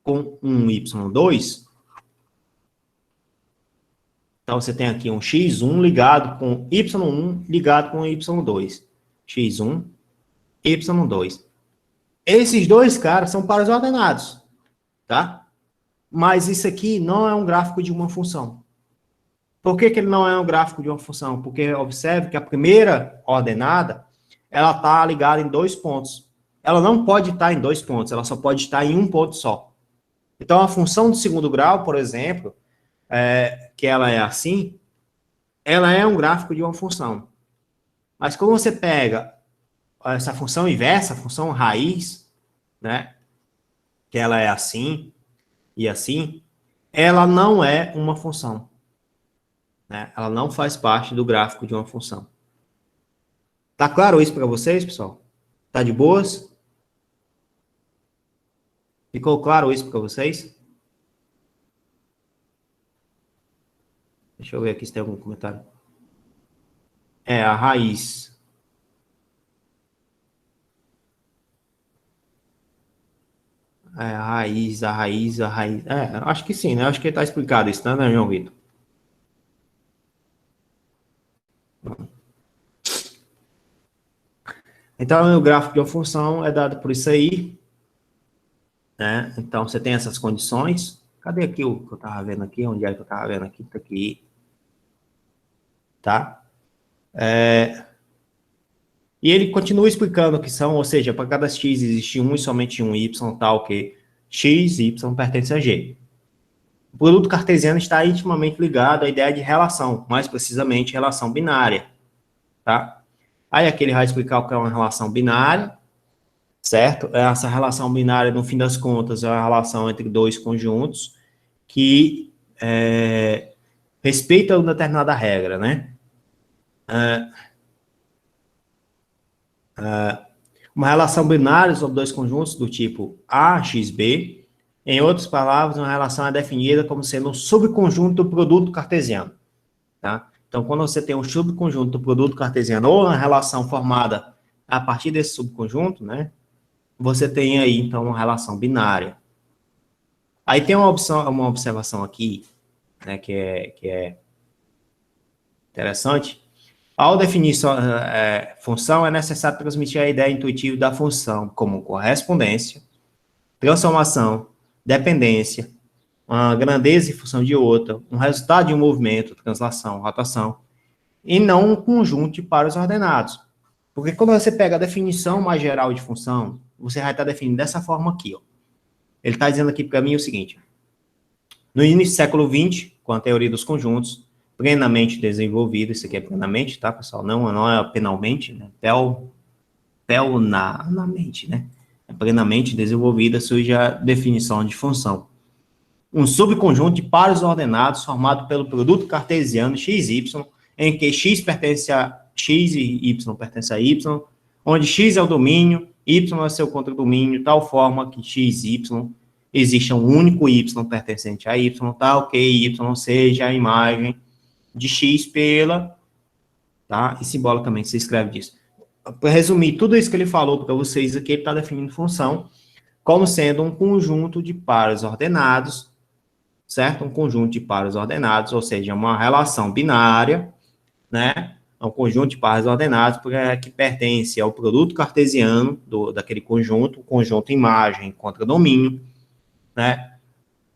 com um y2, então você tem aqui um x1 ligado com y1 ligado com y2. x1, y2. Esses dois caras são pares ordenados, tá? Mas isso aqui não é um gráfico de uma função. Por que ele não é um gráfico de uma função? Porque observe que a primeira ordenada, ela está ligada em dois pontos. Ela não pode estar em dois pontos, ela só pode estar em um ponto só. Então, a função de segundo grau, por exemplo, que ela é assim, ela é um gráfico de uma função. Mas quando você pega essa função inversa, a função raiz, né, que ela é assim e assim, ela não é uma função. Né? Ela não faz parte do gráfico de uma função. Tá claro isso para vocês, pessoal? Tá de boas? Ficou claro isso para vocês? Deixa eu ver aqui se tem algum comentário. É a raiz. É a raiz. É, acho que sim, né? Acho que tá explicado isso, né, João Vitor? Então, o gráfico de uma função é dado por isso aí, né? Então, você tem essas condições. Cadê aqui o que eu estava vendo aqui? Onde é que eu estava vendo aqui? Tá aqui, tá? E ele continua explicando que são, ou seja, para cada x existe um e somente um y, tal que x, y pertence a g. O produto cartesiano está intimamente ligado à ideia de relação, mais precisamente relação binária, tá? Aí aqui ele vai explicar o que é uma relação binária, certo? Essa relação binária, no fim das contas, é uma relação entre dois conjuntos que respeitam uma determinada regra, né? Uma relação binária sobre dois conjuntos do tipo A, X, B. Em outras palavras, uma relação é definida como sendo um subconjunto do produto cartesiano, tá? Então, quando você tem um subconjunto do produto cartesiano ou uma relação formada a partir desse subconjunto, né? Você tem aí, então, uma relação binária. Aí tem uma observação aqui, né, que é interessante. Ao definir função, é necessário transmitir a ideia intuitiva da função como correspondência, transformação, dependência, uma grandeza em função de outra, um resultado de um movimento, translação, rotação, e não um conjunto de pares ordenados. Porque quando você pega a definição mais geral de função, você vai estar definindo dessa forma aqui, ó. Ele está dizendo aqui para mim o seguinte: no início do século XX, com a teoria dos conjuntos, plenamente desenvolvida, isso aqui é plenamente, tá, pessoal? Não é penalmente, né? Pelnamente, né? É plenamente desenvolvida, surge a definição de função. Um subconjunto de pares ordenados formado pelo produto cartesiano XY, em que x pertence a x e y pertence a y, onde x é o domínio, y é seu contradomínio, tal forma que x e y existe um único y pertencente a y, tal que y seja a imagem de x pela, tá? E simbolicamente se escreve disso. Para resumir tudo isso que ele falou para vocês aqui, ele está definindo função como sendo um conjunto de pares ordenados, certo? Um conjunto de pares ordenados, ou seja, uma relação binária, né? É um conjunto de pares ordenados que pertence ao produto cartesiano daquele conjunto, conjunto imagem contra domínio, né?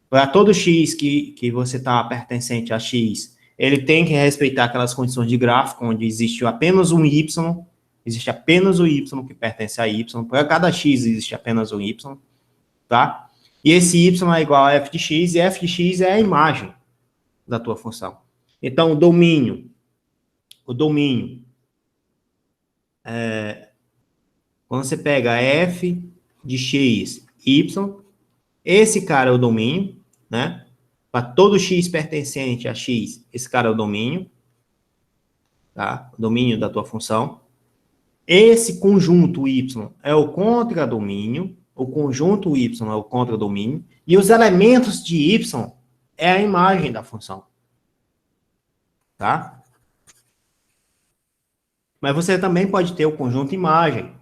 Para todo x que você está pertencente a x, ele tem que respeitar aquelas condições de gráfico, onde existe apenas um y, existe apenas o y que pertence a y, para cada x existe apenas um y, tá? E esse y é igual a f de x, e f de x é a imagem da tua função. Então, o domínio, quando você pega f de x, y, esse cara é o domínio, né? Para todo x pertencente a x, esse cara é o domínio, tá? O domínio da tua função. Esse conjunto y é o contradomínio, o conjunto y é o contradomínio, e os elementos de y é a imagem da função, tá? Mas você também pode ter o conjunto imagem.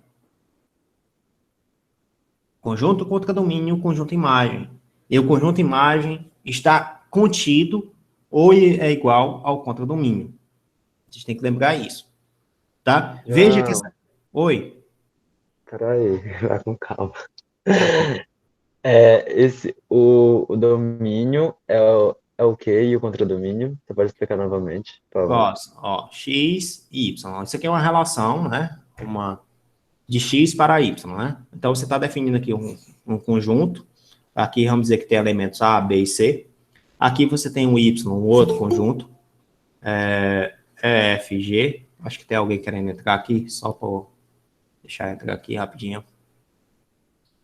Conjunto contradomínio, conjunto imagem. E o conjunto imagem está contido ou é igual ao contradomínio. A gente tem que lembrar isso, tá? Veja que essa... Oi? Peraí, vai com calma. O domínio é o quê e o contradomínio? Você pode explicar novamente, por favor? Ó, x e y. Isso aqui é uma relação, né? De x para y, né? Então, você está definindo aqui um conjunto. Aqui, vamos dizer que tem elementos A, B e C. Aqui você tem um y, um outro conjunto. F, G. Acho que tem alguém querendo entrar aqui, só para deixar entrar aqui rapidinho.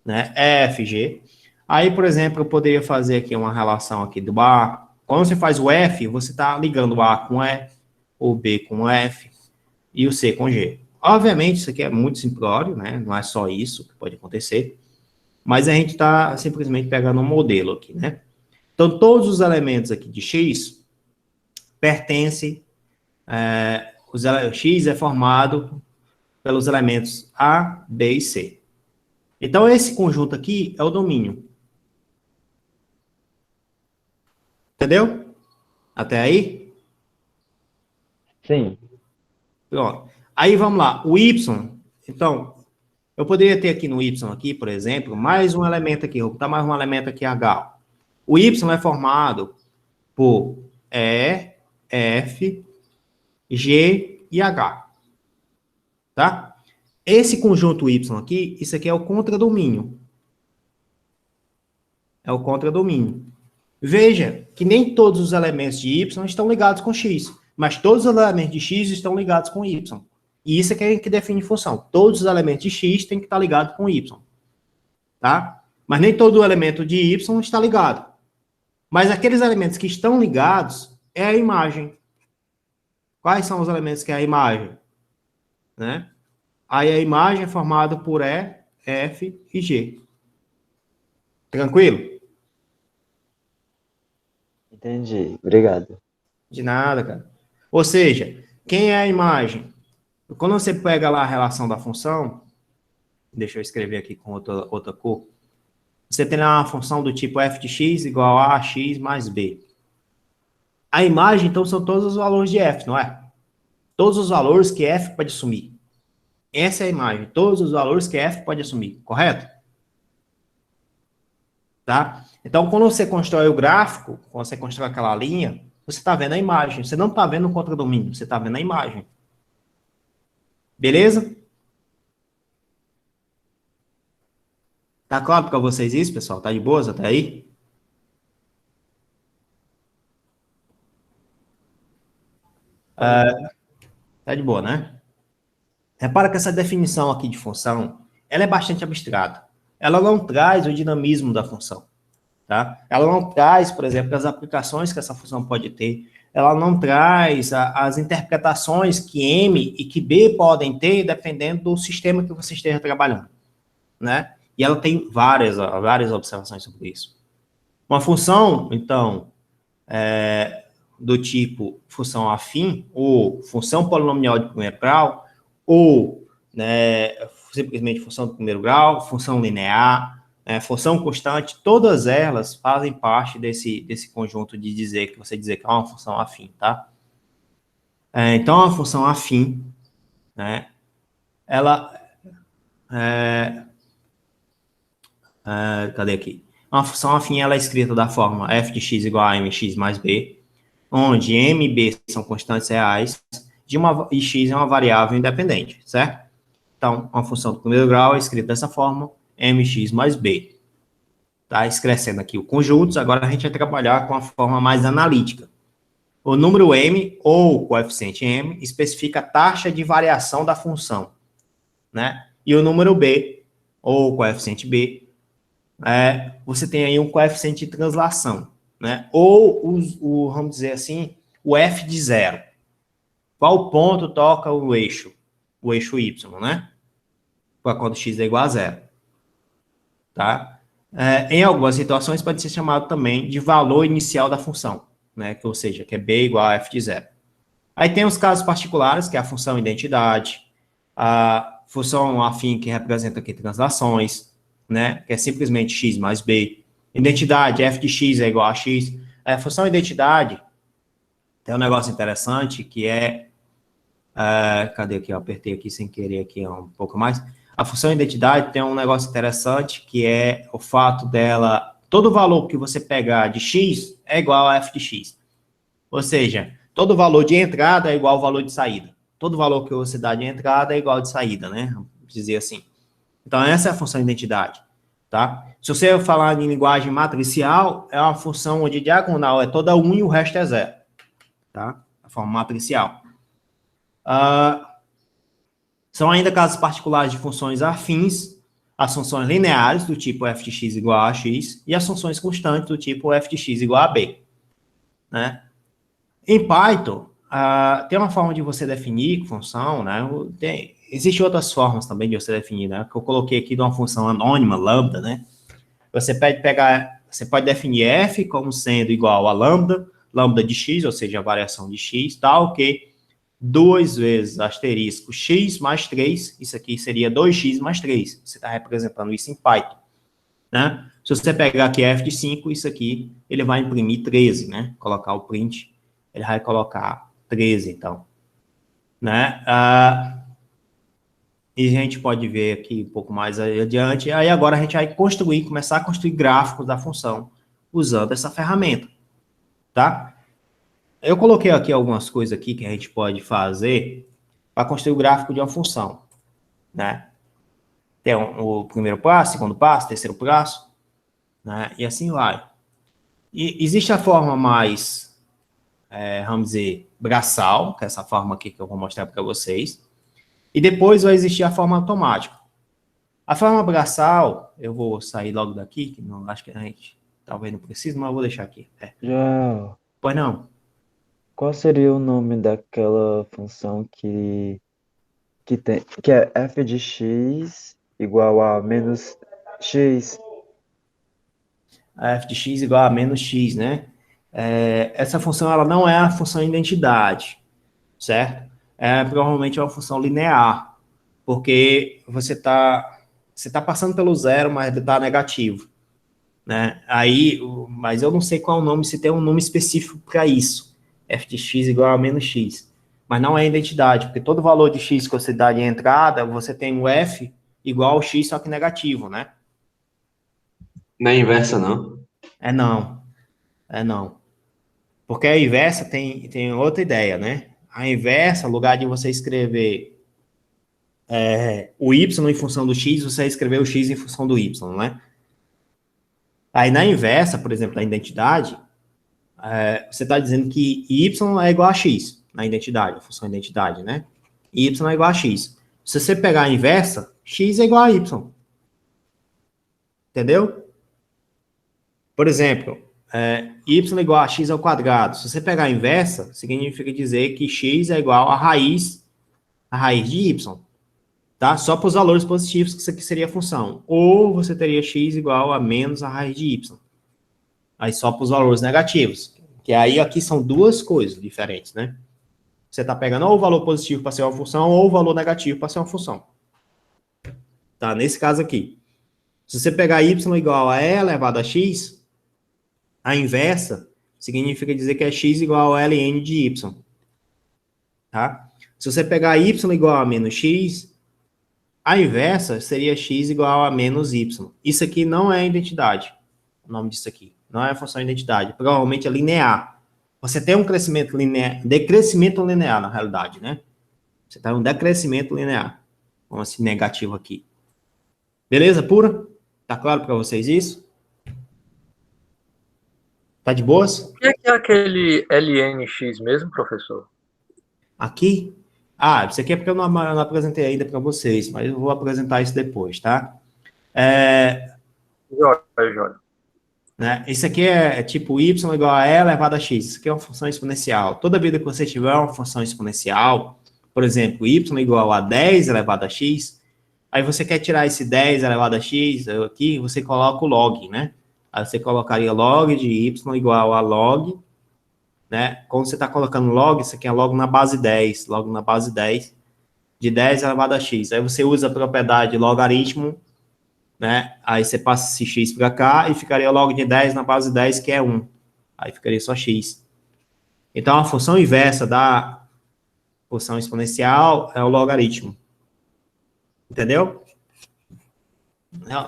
Né? F, G. Aí, por exemplo, eu poderia fazer aqui uma relação aqui do A. Quando você faz o F, você está ligando o A com E, o B com o F e o C com G. Obviamente, isso aqui é muito simplório, né? Não é só isso que pode acontecer. Mas a gente está simplesmente pegando um modelo aqui, né? Então, todos os elementos aqui de X pertencem, X é formado pelos elementos A, B e C. Então, esse conjunto aqui é o domínio. Entendeu? Até aí? Sim. Pronto. Aí, vamos lá. O Y, então, eu poderia ter aqui no Y, aqui, por exemplo, mais um elemento aqui. Vou botar mais um elemento aqui, H. O Y é formado por E, F, G e H. Tá? Esse conjunto Y aqui, isso aqui é o contradomínio. É o contradomínio. Veja que nem todos os elementos de Y estão ligados com X, mas todos os elementos de X estão ligados com Y. E isso é que define função. Todos os elementos de X têm que estar ligados com Y. Tá? Mas nem todo elemento de Y está ligado. Mas aqueles elementos que estão ligados é a imagem. Quais são os elementos que é a imagem? Né? Aí a imagem é formada por E, F e G. Tranquilo? Entendi. Obrigado. De nada, cara. Ou seja, quem é a imagem? Quando você pega lá a relação da função, deixa eu escrever aqui com outra cor, você tem lá uma função do tipo f de x igual a x mais b. A imagem, então, são todos os valores de f, não é? Todos os valores que f pode assumir. Essa é a imagem, todos os valores que f pode assumir, correto? Tá? Então, quando você constrói o gráfico, quando você constrói aquela linha, você está vendo a imagem. Você não está vendo o contradomínio, você está vendo a imagem. Beleza? Tá claro para vocês isso, pessoal? Tá de boas até aí? Tá de boa, né? Repara que essa definição aqui de função, ela é bastante abstrata. Ela não traz o dinamismo da função. Tá? Ela não traz, por exemplo, as aplicações que essa função pode ter. Ela não traz as interpretações que M e que B podem ter, dependendo do sistema que você esteja trabalhando. Né? E ela tem várias observações sobre isso. Uma função, então, do tipo função afim, ou função polinomial de primeiro grau, ou né, simplesmente função do primeiro grau, função linear, função constante, todas elas fazem parte desse conjunto de dizer que você dizer que é uma função afim, tá? Então, a função afim, né, ela cadê aqui? Uma função afim, ela é escrita da forma f de x igual a mx mais b, onde m e b são constantes reais, e x é uma variável independente, certo? Então, uma função do primeiro grau é escrita dessa forma, mx mais b. Tá excrescendo aqui o conjuntos, agora a gente vai trabalhar com a forma mais analítica. O número m, ou o coeficiente m, especifica a taxa de variação da função, né? E o número b, ou o coeficiente b, você tem aí um coeficiente de translação, né? Ou, vamos dizer assim, o f de zero. Qual ponto toca o eixo y, né? Quando x é igual a zero. Tá? Em algumas situações pode ser chamado também de valor inicial da função, né? Ou seja, que é b igual a f de zero. Aí tem os casos particulares, que é a função identidade, a função afim que representa aqui translações, né? Que é simplesmente x mais b. Identidade, f de x é igual a x. A função identidade tem um negócio interessante que cadê aqui? Eu apertei aqui sem querer aqui um pouco mais. A função identidade tem um negócio interessante que é o fato dela, todo valor que você pegar de x é igual a f de x. Ou seja, todo valor de entrada é igual ao valor de saída. Todo valor que você dá de entrada é igual de saída, né? Vamos dizer assim. Então, essa é a função identidade, tá? Se você falar em linguagem matricial, é uma função onde diagonal é toda 1 e o resto é 0, tá? A forma matricial. São ainda casos particulares de funções afins, as funções lineares, do tipo f de x igual a x, e as funções constantes, do tipo f de x igual a b. Né? Em Python, tem uma forma de você definir função, né? Existem outras formas também de você definir, né? Que eu coloquei aqui de uma função anônima, lambda, né? Você pode definir f como sendo igual a lambda de x, ou seja, a variação de x, tal, que 2 vezes asterisco x mais 3, isso aqui seria 2x mais 3. Você está representando isso em Python, né? Se você pegar aqui f de 5, isso aqui, ele vai imprimir 13, né? Colocar o print, ele vai colocar 13, então, né? E a gente pode ver aqui um pouco mais adiante. Aí agora a gente vai começar a construir gráficos da função usando essa ferramenta, tá? Eu coloquei aqui algumas coisas aqui que a gente pode fazer para construir o gráfico de uma função, né? Tem o primeiro passo, segundo passo, terceiro passo, né? E assim vai. E existe a forma mais, vamos dizer, braçal, que é essa forma aqui que eu vou mostrar para vocês. E depois vai existir a forma automática. A forma braçal, eu vou sair logo daqui, que não acho que a gente talvez não precise, mas eu vou deixar aqui. Já. Pois não. Qual seria o nome daquela função que é f de x igual a menos x? A f de x igual a menos x, né? Essa função ela não é a função identidade, certo? Provavelmente é uma função linear, porque você tá passando pelo zero, mas está negativo, né? Aí, mas eu não sei qual é o nome, se tem um nome específico para isso. F de x igual a menos x. Mas não é identidade, porque todo valor de x que você dá de entrada, você tem o f igual ao x, só que negativo, né? Não é inversa, não. Não. Não. Porque a inversa tem outra ideia, né? A inversa, no lugar de você escrever o y em função do x, você vai escrever o x em função do y, né? Aí na inversa, por exemplo, na identidade, você está dizendo que y é igual a x na identidade, a função identidade, né? Y é igual a x. Se você pegar a inversa, x é igual a y. Entendeu? Por exemplo, y é igual a x ao quadrado. Se você pegar a inversa, significa dizer que x é igual a raiz de y. Tá? Só para os valores positivos, que isso aqui seria a função. Ou você teria x igual a menos a raiz de y. Aí só para os valores negativos. Que aí aqui são duas coisas diferentes, né? Você está pegando ou o valor positivo para ser uma função, ou o valor negativo para ser uma função. Tá? Nesse caso aqui. Se você pegar y igual a e elevado a x, a inversa significa dizer que é x igual a ln de y. Tá? Se você pegar y igual a menos x, a inversa seria x igual a menos y. Isso aqui não é identidade. O nome disso aqui. Não é função identidade. Provavelmente é linear. Você tem um crescimento linear, decrescimento linear, na realidade, né? Você está em um decrescimento linear. Vamos assim, negativo aqui. Beleza, pura? Tá claro para vocês isso? Tá de boas? O que é aquele LNX mesmo, professor? Aqui? Isso aqui é porque eu não apresentei ainda para vocês, mas eu vou apresentar isso depois, tá? Jóia. Né? Isso aqui é tipo y igual a e elevado a x. Isso aqui é uma função exponencial. Toda vida que você tiver uma função exponencial, por exemplo, y igual a 10 elevado a x, aí você quer tirar esse 10 elevado a x aqui, você coloca o log, né? Aí você colocaria log de y igual a log, né? Quando você está colocando log, isso aqui é log na base 10, log na base 10, de 10 elevado a x. Aí você usa a propriedade logaritmo, né? Aí você passa esse x para cá e ficaria log de 10 na base 10, que é 1. Aí ficaria só x. Então, a função inversa da função exponencial é o logaritmo. Entendeu?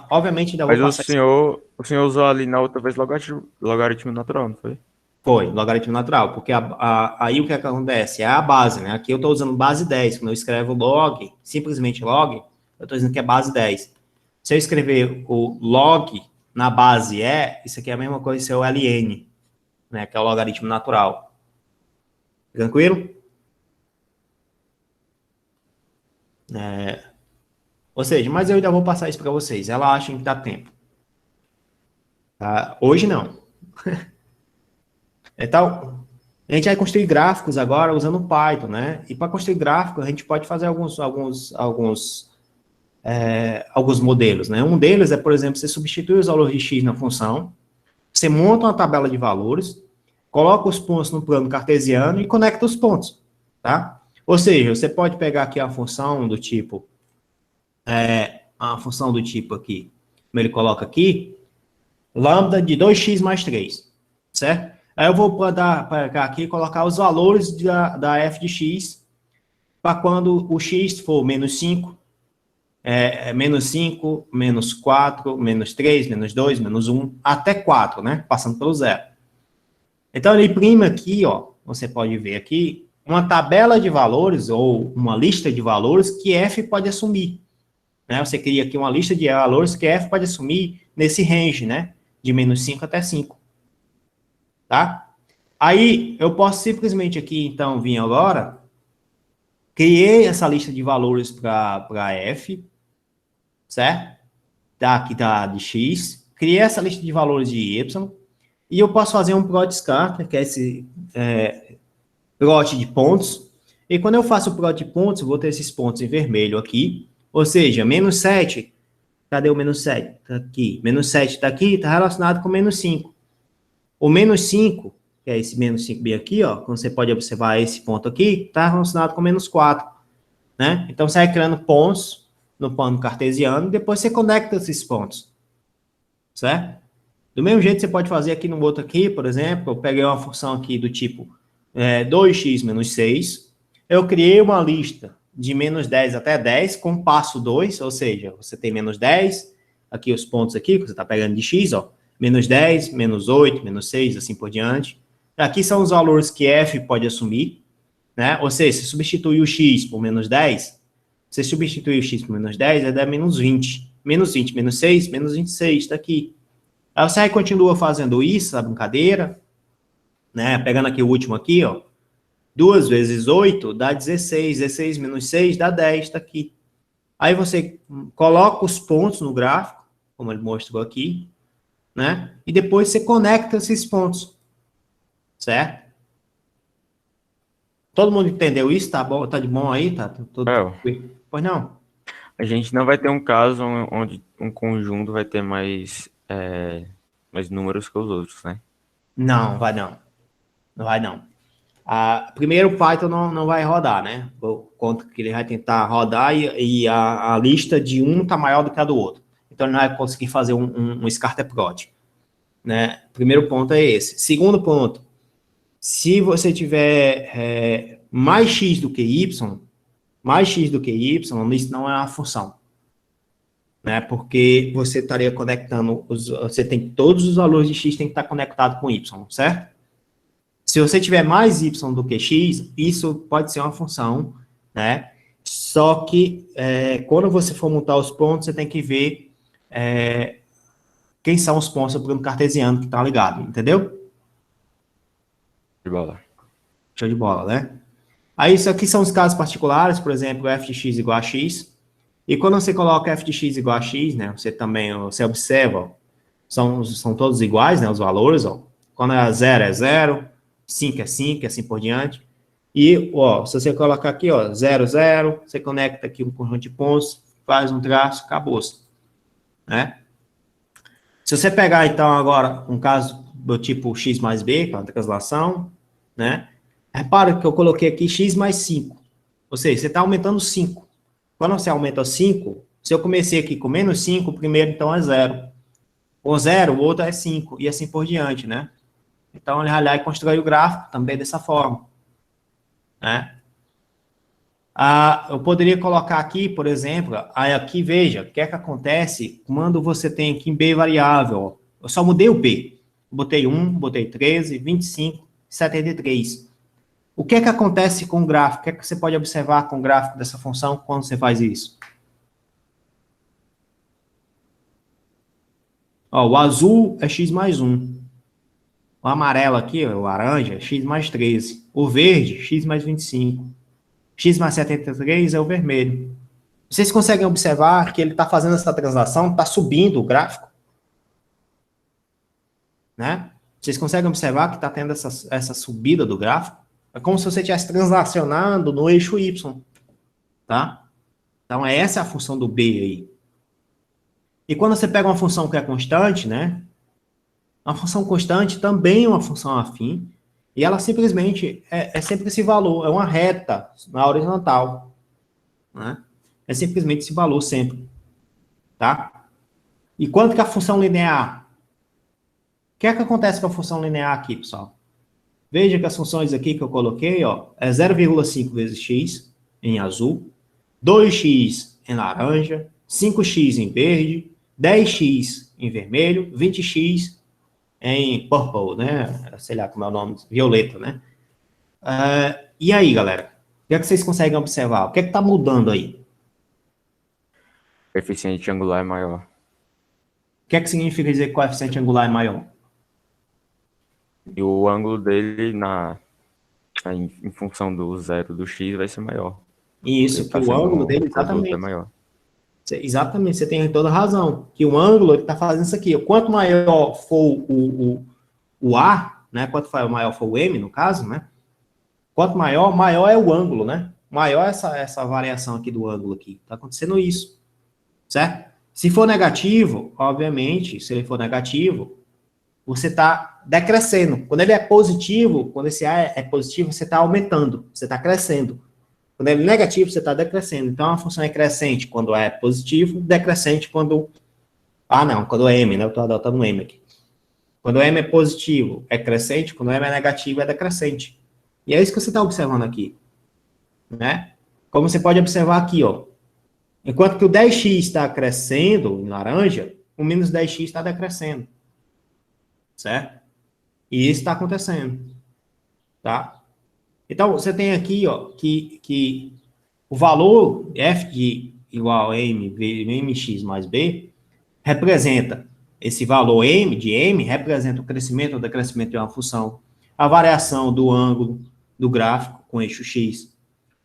Obviamente, ainda vou Mas passar... o senhor usou ali na outra vez logaritmo natural, não foi? Foi, logaritmo natural, porque aí o que acontece? É a base, né? Aqui eu estou usando base 10. Quando eu escrevo log, simplesmente log, eu estou dizendo que é base 10. Se eu escrever o log na base isso aqui é a mesma coisa que ser o ln, né? Que é o logaritmo natural. Tranquilo? Ou seja, mas eu ainda vou passar isso para vocês. Relaxem que dá tempo. Tá? Hoje não. Então, a gente vai construir gráficos agora usando Python, né? E para construir gráficos, a gente pode fazer alguns modelos, né? Um deles é, por exemplo, você substitui os valores de x na função, você monta uma tabela de valores, coloca os pontos no plano cartesiano e conecta os pontos, tá? Ou seja, você pode pegar aqui a função do tipo, aqui, como ele coloca aqui, lambda de 2x mais 3, certo? Aí eu vou pegar aqui e colocar os valores da f de x para quando o x for menos 5, menos 5, menos 4, menos 3, menos 2, menos 1, até 4, né? Passando pelo zero. Então, ele imprime aqui, ó, você pode ver aqui, uma tabela de valores ou uma lista de valores que f pode assumir. Né? Você cria aqui uma lista de valores que f pode assumir nesse range, né? De menos 5 até 5. Tá? Aí, eu posso simplesmente aqui, então, vir agora, criei essa lista de valores para f, certo? Aqui tá de x, criei essa lista de valores de y, e eu posso fazer um plot scatter, que é esse plot de pontos, e quando eu faço o plot de pontos, eu vou ter esses pontos em vermelho aqui, ou seja, menos 7, cadê o menos 7? Tá aqui, menos 7 está aqui, está relacionado com menos 5. O menos 5, que é esse menos 5 bem aqui, ó, como você pode observar esse ponto aqui, está relacionado com menos 4, né? Então, você vai criando pontos no plano cartesiano, e depois você conecta esses pontos, certo? Do mesmo jeito, você pode fazer aqui no outro aqui, por exemplo, eu peguei uma função aqui do tipo 2x menos 6, eu criei uma lista de menos 10 até 10 com passo 2, ou seja, você tem menos 10, aqui os pontos aqui, que você está pegando de x, ó, menos 10, menos 8, menos 6, assim por diante. Aqui são os valores que f pode assumir, né? Ou seja, se substituir o x por menos 10, você substituir o x por menos 10, vai dar menos 20. Menos 20, menos 6, menos 26, está aqui. Aí você continua fazendo isso, a brincadeira, né? Pegando aqui o último aqui, ó. 2 vezes 8 dá 16. 16 menos 6 dá 10, tá aqui. Aí você coloca os pontos no gráfico, como ele mostrou aqui, né? E depois você conecta esses pontos, certo? Todo mundo entendeu isso? Tá bom? Tá de bom aí? Tá tudo tranquilo? Pois não? A gente não vai ter um caso onde um conjunto vai ter mais números que os outros, né? Não, vai não. Não vai não. Primeiro, o Python não vai rodar, né? Por conta que ele vai tentar rodar e a lista de um está maior do que a do outro. Então, ele não vai conseguir fazer um scatter-plot. Né? Primeiro ponto é esse. Segundo ponto, se você tiver mais x do que y, isso não é uma função. Né? Porque você estaria conectando, você tem todos os valores de x tem que estar conectado com y, certo? Se você tiver mais y do que x, isso pode ser uma função, né? Só que quando você for montar os pontos, você tem que ver quem são os pontos do plano cartesiano que está ligado, entendeu? De bola. Show de bola, né? Aí isso aqui são os casos particulares, por exemplo, f de x igual a x. E quando você coloca f de x igual a x, né? Você observa, ó, são todos iguais, né? Os valores, ó. Quando é 0 é 0, 5 é 5, e assim por diante. E, ó, se você colocar aqui, ó, 0, 0, você conecta aqui um conjunto de pontos, faz um traço, acabou-se, né? Se você pegar, então, agora um caso do tipo x mais b, que é uma translação, né? Repara que eu coloquei aqui x mais 5. Ou seja, você está aumentando 5. Quando você aumenta 5, se eu comecei aqui com menos 5, o primeiro, então, é 0. Com 0, o outro é 5, e assim por diante, né? Então, ele vai lá e constrói o gráfico também dessa forma, né? Eu poderia colocar aqui, por exemplo, aí aqui, veja, o que é que acontece quando você tem aqui em B variável. Eu só mudei o B. Botei 1, botei 13, 25, 73. O que é que acontece com o gráfico? O que é que você pode observar com o gráfico dessa função quando você faz isso? Ó, o azul é x mais 1. O amarelo aqui, ó, o laranja, é x mais 13. O verde, x mais 25. X mais 73 é o vermelho. Vocês conseguem observar que ele está fazendo essa translação, está subindo o gráfico? Né? Vocês conseguem observar que está tendo essa subida do gráfico? É como se você estivesse translacionando no eixo Y. Tá? Então, essa é a função do B aí. E quando você pega uma função que é constante, né? Uma função constante também é uma função afim. E ela simplesmente é sempre esse valor, é uma reta na horizontal, né? É simplesmente esse valor sempre, tá? E quanto que a função linear? O que é que acontece com a função linear aqui, pessoal? Veja que as funções aqui que eu coloquei, ó, é 0,5 vezes x em azul, 2x em laranja, 5x em verde, 10x em vermelho, 20x em purple, né? Sei lá como é o nome, violeta, né? E aí, galera? O que é que vocês conseguem observar? O que é que tá mudando aí? Coeficiente angular é maior. O que é que significa dizer que o coeficiente angular é maior? E o ângulo dele em função do zero do x vai ser maior. Isso, Ele que tá o sendo ângulo dele, o produto é exatamente. maior. Exatamente, você tem toda a razão. Que o ângulo, ele está fazendo isso aqui. Quanto maior for o A, né? Quanto maior for o M, no caso, né? Quanto maior, maior é o ângulo, né? Maior é essa variação aqui do ângulo aqui. Está acontecendo isso, certo? Se for negativo, obviamente, se ele for negativo, você está decrescendo. Quando ele é positivo, quando esse A é positivo, você está aumentando, você está crescendo. Quando ele é negativo, você está decrescendo. Então, a função é crescente quando é positivo, decrescente quando... Ah, não, quando é M, né? Eu estou adotando um M aqui. Quando o M é positivo, é crescente. Quando o M é negativo, é decrescente. E é isso que você está observando aqui, né? Como você pode observar aqui, ó. Enquanto que o 10x está crescendo, em laranja, o menos 10x está decrescendo. Certo? E isso está acontecendo. Tá? Então, você tem aqui, ó, que o valor f de igual a m, mx mais b, representa esse valor m, de m, representa o crescimento ou decrescimento de uma função, a variação do ângulo do gráfico com eixo x,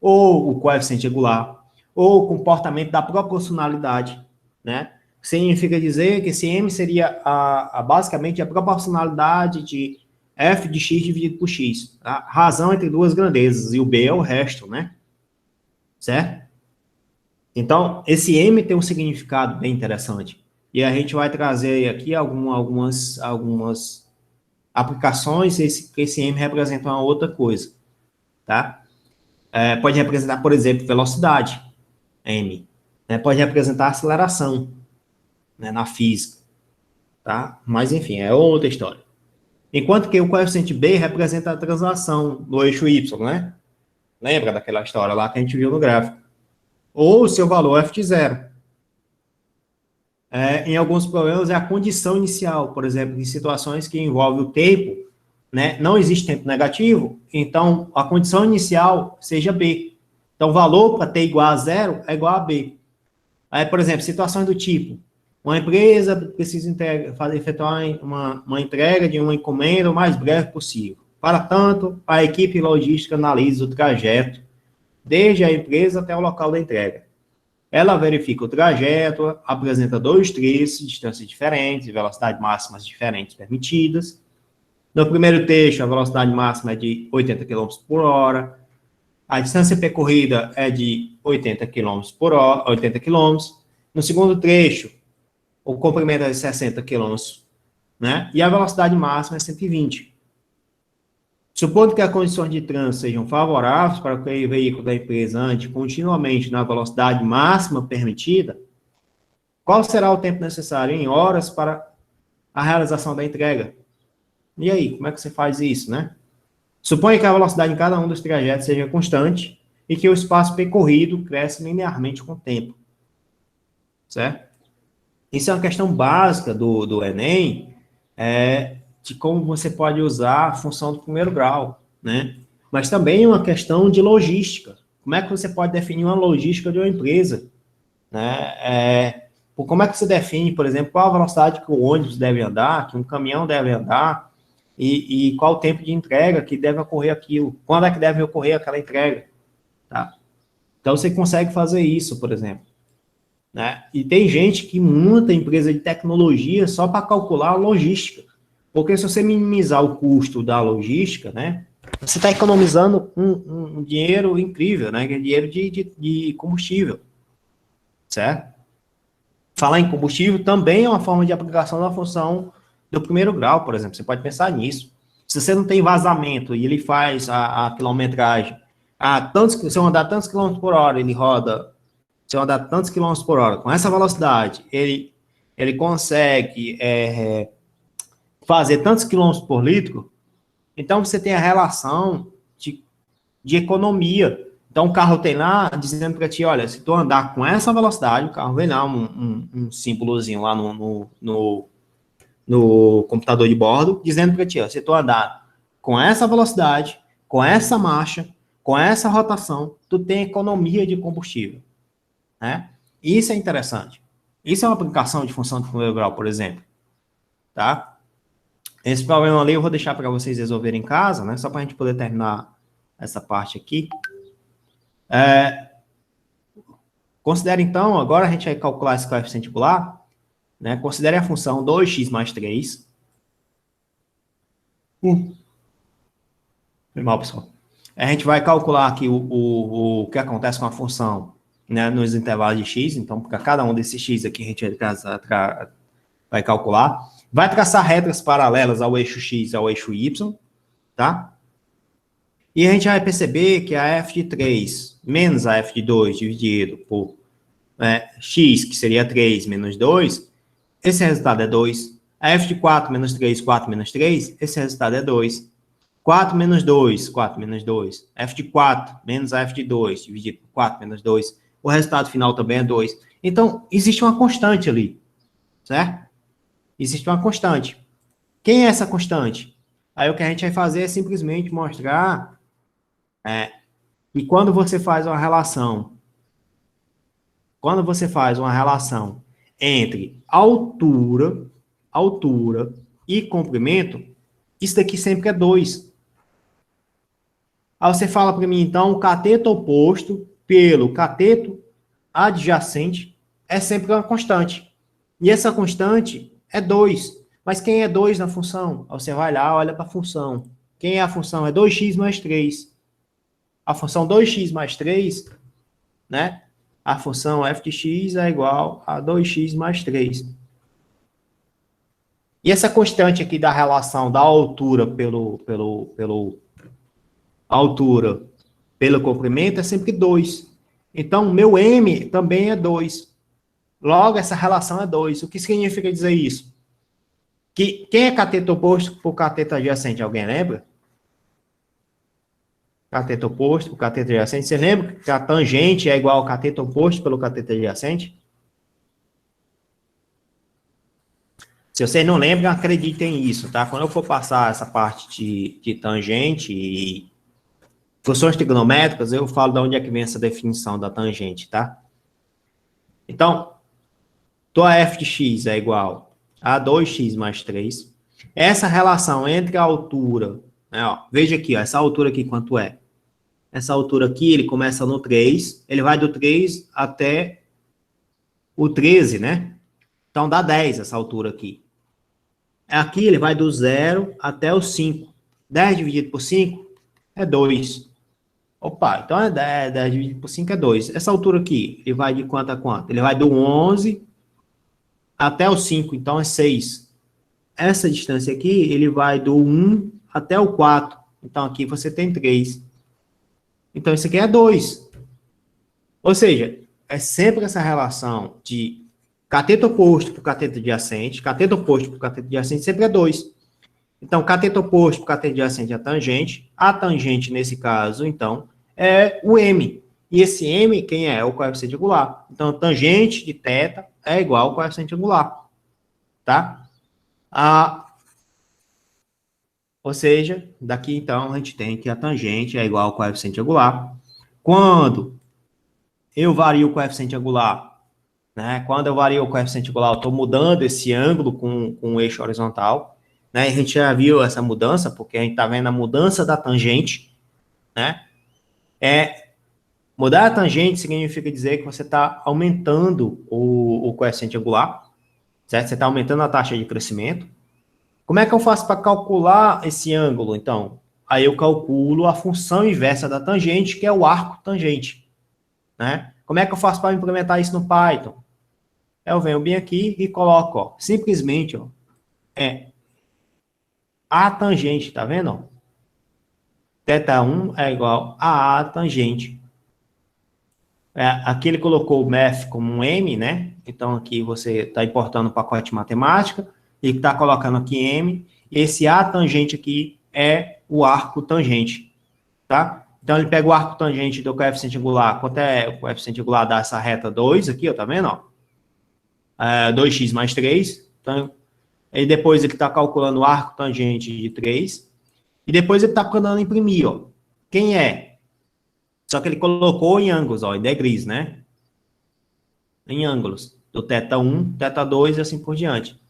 ou o coeficiente angular, ou o comportamento da proporcionalidade, né? Significa dizer que esse m seria basicamente a proporcionalidade de f de x dividido por x. A razão entre duas grandezas, e o b é o resto, né? Certo? Então, esse m tem um significado bem interessante. E a gente vai trazer aqui algumas aplicações, esse m representa uma outra coisa, tá? Pode representar, por exemplo, velocidade, m. Né? Pode representar aceleração, né, na física, tá? Mas, enfim, é outra história. Enquanto que o coeficiente b representa a translação no eixo y, né? Lembra daquela história lá que a gente viu no gráfico? Ou o seu valor f de zero. Em alguns problemas é a condição inicial, por exemplo, em situações que envolvem o tempo, né? Não existe tempo negativo, então a condição inicial seja b. Então o valor para t igual a zero é igual a b. Aí, por exemplo, situações do tipo, uma empresa precisa efetuar uma entrega de uma encomenda o mais breve possível. Para tanto, a equipe logística analisa o trajeto desde a empresa até o local da entrega. Ela verifica o trajeto, apresenta dois trechos, distâncias diferentes, velocidades máximas diferentes permitidas. No primeiro trecho, a velocidade máxima é de 80 km por hora, a distância percorrida é de 80 km por hora, 80 km. No segundo trecho, o comprimento é de 60 km, né? E a velocidade máxima é 120. Supondo que as condições de trânsito sejam favoráveis para que o veículo da empresa ande continuamente na velocidade máxima permitida, qual será o tempo necessário em horas para a realização da entrega? E aí, como é que você faz isso, né? Suponha que a velocidade em cada um dos trajetos seja constante e que o espaço percorrido cresce linearmente com o tempo. Certo? Isso é uma questão básica do Enem, de como você pode usar a função do primeiro grau, né? Mas também uma questão de logística. Como é que você pode definir uma logística de uma empresa, né? Como é que você define, por exemplo, qual a velocidade que o ônibus deve andar, que um caminhão deve andar, e qual o tempo de entrega que deve ocorrer aquilo, quando é que deve ocorrer aquela entrega, tá? Então, você consegue fazer isso, por exemplo. Né? E tem gente que monta empresa de tecnologia só para calcular a logística. Porque se você minimizar o custo da logística, né, você está economizando um dinheiro incrível, né, que é dinheiro de combustível. Certo? Falar em combustível também é uma forma de aplicação da função do primeiro grau, por exemplo. Você pode pensar nisso. Se você não tem vazamento e ele faz a quilometragem, se eu andar tantos quilômetros por hora, ele roda, se eu andar tantos quilômetros por hora, com essa velocidade, ele consegue fazer tantos quilômetros por litro, então você tem a relação de economia. Então o carro tem lá dizendo para ti, olha, se tu andar com essa velocidade, o carro vem lá um símbolozinho lá no computador de bordo, dizendo para ti, ó, se tu andar com essa velocidade, com essa marcha, com essa rotação, tu tem economia de combustível, né? Isso é interessante. Isso é uma aplicação de função de primeiro grau, por exemplo, tá? Esse problema ali eu vou deixar para vocês resolverem em casa, né? Só para a gente poder terminar essa parte aqui. Considere, então, agora a gente vai calcular esse coeficiente angular, né? Considere a função 2x mais 3. Foi mal, pessoal. A gente vai calcular aqui o que acontece com a função, né, nos intervalos de x. Então, para cada um desses x aqui, a gente vai calcular. Vai traçar retas paralelas ao eixo x e ao eixo y, tá? E a gente vai perceber que a f de 3 menos a f de 2 dividido por x, que seria 3 menos 2, esse resultado é 2. A f de 4 menos 3, 4 menos 3, esse resultado é 2. 4 menos 2, 4 menos 2. F de 4 menos a f de 2 dividido por 4 menos 2, o resultado final também é 2. Então, existe uma constante ali, certo? Existe uma constante. Quem é essa constante? Aí o que a gente vai fazer é simplesmente mostrar que quando você faz uma relação, entre altura e comprimento, isso daqui sempre é 2. Aí você fala para mim, então, o cateto oposto pelo cateto adjacente é sempre uma constante. E essa constante é 2. Mas quem é 2 na função? Aí você vai lá, olha para a função. Quem é a função? É 2x mais 3. A função 2x mais 3, né? A função f de x é igual a 2x mais 3. E essa constante aqui da relação da altura pelo comprimento é sempre 2. Então, meu m também é 2. Logo, essa relação é 2. O que significa dizer isso? Que quem é cateto oposto por cateto adjacente? Alguém lembra? Cateto oposto por cateto adjacente. Você lembra que a tangente é igual ao cateto oposto pelo cateto adjacente? Se vocês não lembram, acreditem nisso, tá? Quando eu for passar essa parte de tangente e funções trigonométricas, eu falo de onde é que vem essa definição da tangente, tá? Então, tua f de x é igual a 2x mais 3. Essa relação entre a altura, né, ó, veja aqui, ó, essa altura aqui quanto é? Essa altura aqui, ele começa no 3, ele vai do 3 até o 13, né? Então, dá 10 essa altura aqui. Aqui, ele vai do 0 até o 5. 10 dividido por 5 é 2. Opa, então 10 dividido por 5 é 2. Essa altura aqui, ele vai de quanto a quanto? Ele vai do 11 até o 5, então é 6. Essa distância aqui, ele vai do 1 até o 4. Então, aqui você tem 3. Então, isso aqui é 2. Ou seja, é sempre essa relação de cateto oposto por cateto adjacente, cateto oposto por cateto adjacente sempre é 2. Então, cateto oposto por cateto adjacente é a tangente. A tangente, nesse caso, então, é o m. E esse m, quem é? É o coeficiente angular. Então, a tangente de θ é igual ao coeficiente angular. Tá? Ou seja, daqui, então, a gente tem que a tangente é igual ao coeficiente angular. Quando eu vario o coeficiente angular, né? Quando eu vario o coeficiente angular, eu estou mudando esse ângulo com o eixo horizontal, né? A gente já viu essa mudança, porque a gente está vendo a mudança da tangente, né? Mudar a tangente significa dizer que você está aumentando o coeficiente angular, certo? Você está aumentando a taxa de crescimento. Como é que eu faço para calcular esse ângulo, então? Aí eu calculo a função inversa da tangente, que é o arco tangente, né? Como é que eu faço para implementar isso no Python? Eu venho bem aqui e coloco, ó, simplesmente, ó, A tangente, tá vendo? Ó? Θ1 é igual a A tangente. Aqui ele colocou o math como um M, né? Então aqui você está importando o pacote de matemática, e está colocando aqui M, e esse A tangente aqui é o arco tangente, tá? Então ele pega o arco tangente do coeficiente angular. Quanto é o coeficiente angular dessa reta? 2 aqui, ó, tá vendo? Ó? 2x mais 3. Então, e depois ele está calculando o arco tangente de 3. E depois ele está mandando imprimir, ó. Quem é? Só que ele colocou em ângulos, ó, em degrees, né? Em ângulos. Do θ1, θ2 e assim por diante.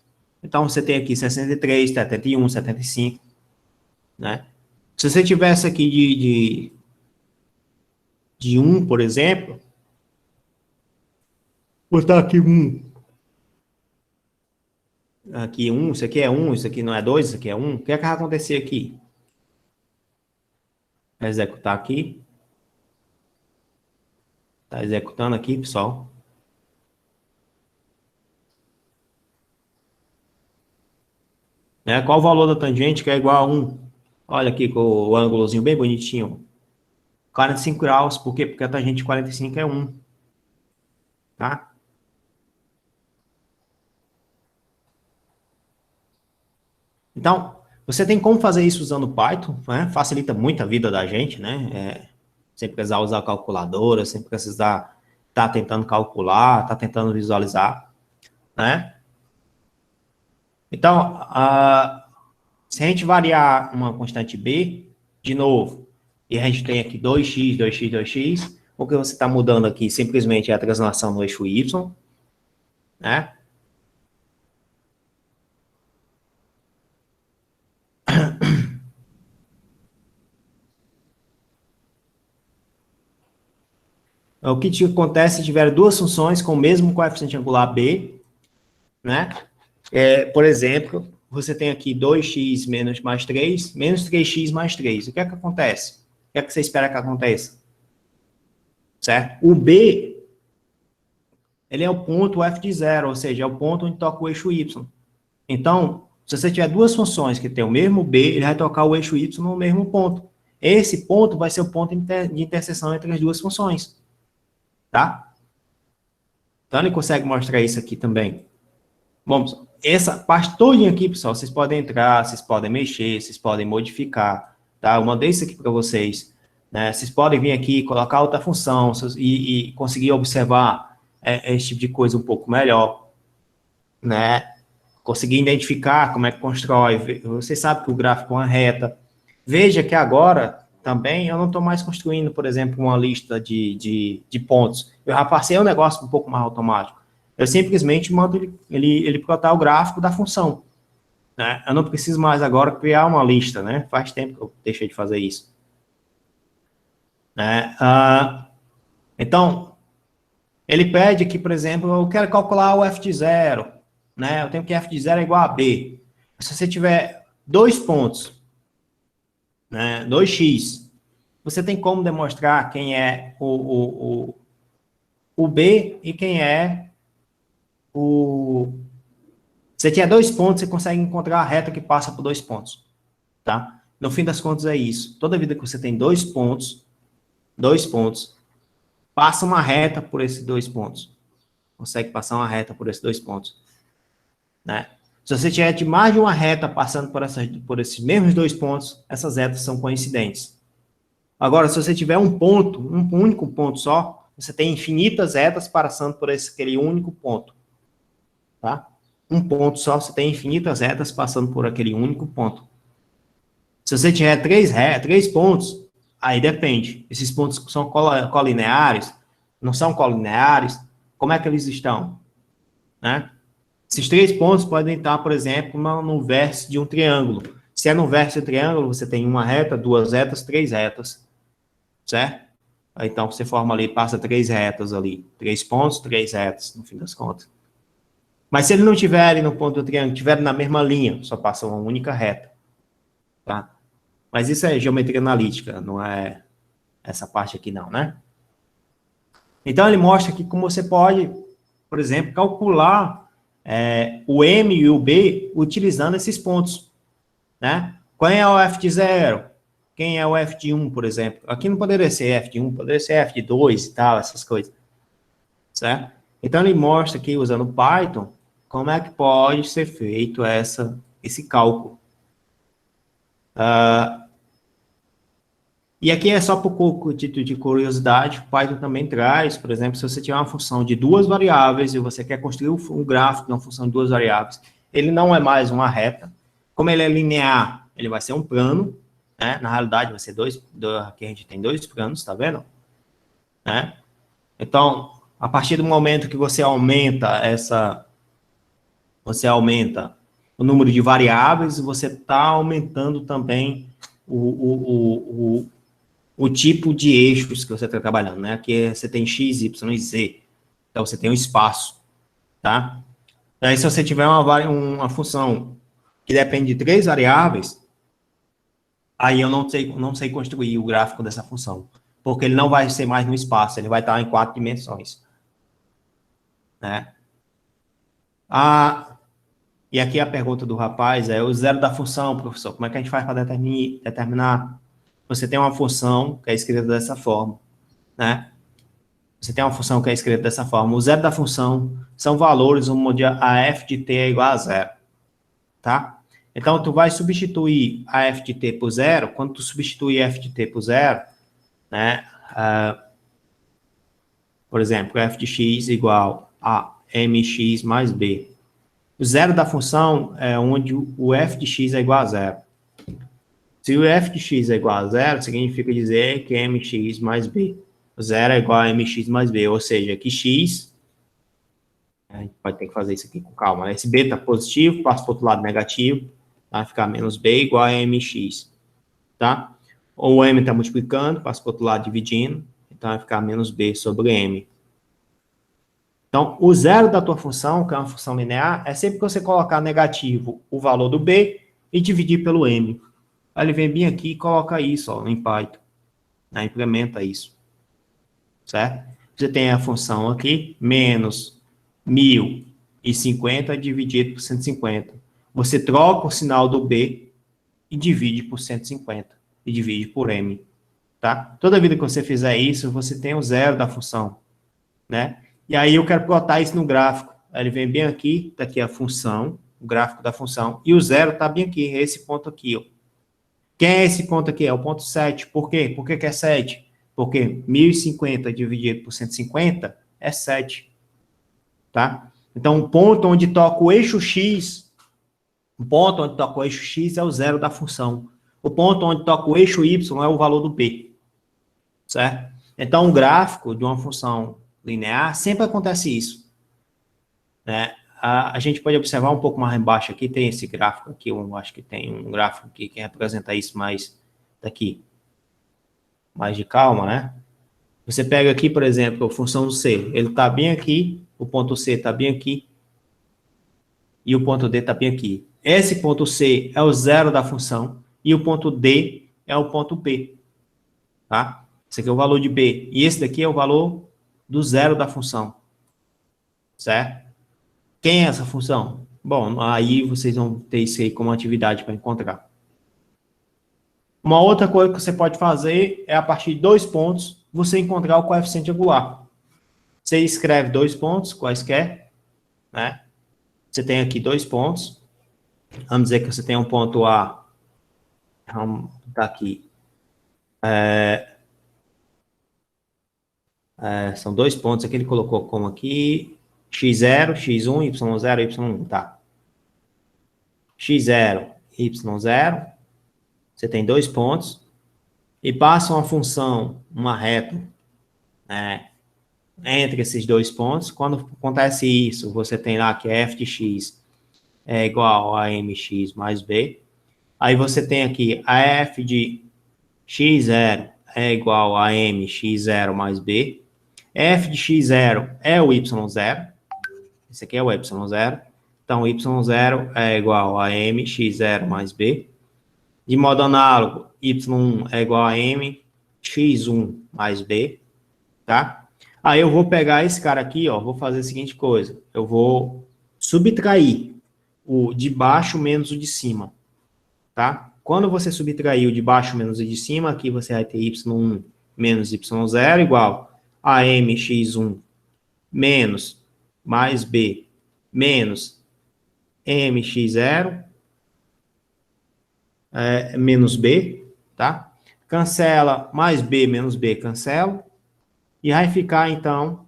Então, você tem aqui 63, 71, 75, né? Se você tivesse aqui de 1, por exemplo, botar aqui 1. Aqui 1, isso aqui é 1, isso aqui não é 2, isso aqui é 1. O que é que vai acontecer aqui? Vai executar aqui. Está executando aqui, pessoal. Qual o valor da tangente que é igual a 1? Olha aqui com o ângulozinho bem bonitinho. 45 graus, por quê? Porque a tangente de 45 é 1. Tá? Então, você tem como fazer isso usando Python, né? Facilita muito a vida da gente, né? Sem precisar usar calculadora, sem precisar estar tentando calcular, estar tentando visualizar, né? Então, se a gente variar uma constante b, de novo, e a gente tem aqui 2x, 2x, 2x, o que você está mudando aqui simplesmente é a translação no eixo y, né? O que acontece se tiver duas funções com o mesmo coeficiente angular b, né? Por exemplo, você tem aqui 2x menos mais 3, menos 3x mais 3. O que é que acontece? O que é que você espera que aconteça? Certo? O b, ele é o ponto f de 0, ou seja, é o ponto onde toca o eixo y. Então, se você tiver duas funções que têm o mesmo b, ele vai tocar o eixo y no mesmo ponto. Esse ponto vai ser o ponto de interseção entre as duas funções. Tá? Então, ele consegue mostrar isso aqui também. Bom, essa parte toda aqui, pessoal, vocês podem entrar, vocês podem mexer, vocês podem modificar, tá? Eu mandei isso aqui para vocês, né? Vocês podem vir aqui, colocar outra função e conseguir observar esse tipo de coisa um pouco melhor, né? Conseguir identificar como é que constrói. Você sabe que o gráfico é uma reta. Veja que agora, também, eu não estou mais construindo, por exemplo, uma lista de pontos. Eu já passei um negócio um pouco mais automático. Eu simplesmente mando ele plotar o gráfico da função, né? Eu não preciso mais agora criar uma lista, né? Faz tempo que eu deixei de fazer isso. Né? Então, ele pede aqui, por exemplo, eu quero calcular o f de 0, né? Eu tenho que f de 0 é igual a b. Se você tiver dois pontos, né, 2x, você tem como demonstrar quem é o b e quem é Você tinha dois pontos, você consegue encontrar a reta que passa por 2 pontos, tá? No fim das contas é isso. Toda vida que você tem dois pontos, passa uma reta por esses 2 pontos. Consegue passar uma reta por esses 2 pontos, né? Se você tiver de mais de uma reta passando por esses mesmos 2 pontos, essas retas são coincidentes. Agora, se você tiver um ponto, um único ponto só, você tem infinitas retas passando por aquele único ponto. Tá? Um ponto só, você tem infinitas retas passando por aquele único ponto. Se você tiver 3 pontos, aí depende. Esses pontos são colineares? Não são colineares? Como é que eles estão? Né? Esses 3 pontos podem estar, por exemplo, no vértice de um triângulo. Se é no vértice de um triângulo, você tem uma reta, 2 retas, 3 retas. Certo? Então, você forma ali, passa 3 retas ali. 3 pontos, 3 retas, no fim das contas. Mas se ele não estiver ali no ponto do triângulo, estiver na mesma linha, só passa uma única reta. Tá? Mas isso é geometria analítica, não é essa parte aqui não, né? Então, ele mostra aqui como você pode, por exemplo, calcular o M e o B utilizando esses pontos. né? Qual é o f de 0? Quem é o f de 1, por exemplo? Aqui não poderia ser f de 1, poderia ser f de 2 e tal, essas coisas, certo? Então, ele mostra aqui, usando o Python, como é que pode ser feito esse cálculo. E aqui é só por título de curiosidade, o Python também traz, por exemplo, se você tiver uma função de duas variáveis e você quer construir um gráfico de uma função de duas variáveis, ele não é mais uma reta. Como ele é linear, ele vai ser um plano, né? Na realidade, vai ser aqui a gente tem dois planos, tá vendo? Né? Então, a partir do momento que você aumenta o número de variáveis, você está aumentando também o tipo de eixos que você está trabalhando, né? Aqui você tem x, y e z. Então, você tem um espaço, tá? Aí, se você tiver uma função que depende de 3 variáveis, aí eu não sei construir o gráfico dessa função, porque ele não vai ser mais no espaço, ele vai estar em 4 dimensões, né? E aqui a pergunta do rapaz é o zero da função, professor. Como é que a gente faz para determinar? Você tem uma função que é escrita dessa forma, né? Você tem uma função que é escrita dessa forma. O zero da função são valores onde a f de t é igual a zero, tá? Então, tu vai substituir a f de t por zero. Quando tu substituir f de t por zero, né? Por exemplo, f de x igual a mx mais b. O zero da função é onde o f de x é igual a zero. Se o f de x é igual a zero, significa dizer que mx mais b. O zero é igual a mx mais b, ou seja, que x... A gente pode ter que fazer isso aqui com calma, né? Esse b está positivo, passa para o outro lado negativo, vai ficar menos b igual a mx, tá? Ou o m está multiplicando, passa para o outro lado dividindo, então vai ficar menos b sobre m. Então, o zero da tua função, que é uma função linear, é sempre que você colocar negativo o valor do b e dividir pelo m. Aí ele vem bem aqui e coloca isso, ó, em Python. Né? Implementa isso. Certo? Você tem a função aqui, menos 1050 dividido por 150. Você troca o sinal do b e divide por 150. E divide por m. Tá? Toda vida que você fizer isso, você tem o zero da função. Né? E aí eu quero plotar isso no gráfico. Aí ele vem bem aqui, está aqui a função, o gráfico da função, e o zero está bem aqui, é esse ponto aqui, ó. Quem é esse ponto aqui? É o ponto 7. Por quê? Por que é 7? Porque 1050 dividido por 150 é 7. Tá? Então, o ponto onde toca o eixo x, o ponto onde toca o eixo x é o zero da função. O ponto onde toca o eixo y é o valor do b. Certo? Então, um gráfico de uma função linear, sempre acontece isso. Né? A gente pode observar um pouco mais embaixo aqui, tem esse gráfico aqui, eu acho que tem um gráfico aqui que representa isso mais daqui. Mais de calma, né? Você pega aqui, por exemplo, a função C, ele está bem aqui, o ponto C está bem aqui, e o ponto D está bem aqui. Esse ponto C é o zero da função, e o ponto D é o ponto P. Tá? Esse aqui é o valor de B, e esse daqui é o valor do zero da função. Certo? Quem é essa função? Bom, aí vocês vão ter isso aí como atividade para encontrar. Uma outra coisa que você pode fazer é, a partir de 2 pontos, você encontrar o coeficiente angular. Você escreve 2 pontos, quaisquer, né? Você tem aqui 2 pontos. Vamos dizer que você tem um ponto A. Vamos botar aqui. São 2 pontos aqui, ele colocou como aqui... x0, x1, y0, y1, tá. x0, y0, você tem 2 pontos, e passa uma função, uma reta, né, entre esses 2 pontos. Quando acontece isso, você tem lá que f de x é igual a mx mais b. Aí você tem aqui a f de x0 é igual a mx0 mais b. F de x0 é o y0. Esse aqui é o y0. Então, y0 é igual a mx0 mais b. De modo análogo, y1 é igual a mx1 mais b. Tá? Aí eu vou pegar esse cara aqui, ó, vou fazer a seguinte coisa. Eu vou subtrair o de baixo menos o de cima. tá? Quando você subtrair o de baixo menos o de cima, aqui você vai ter y1 menos y0 igual a mx1 menos mais b menos mx0 menos b, tá? Cancela mais b menos b, cancela. E vai ficar, então,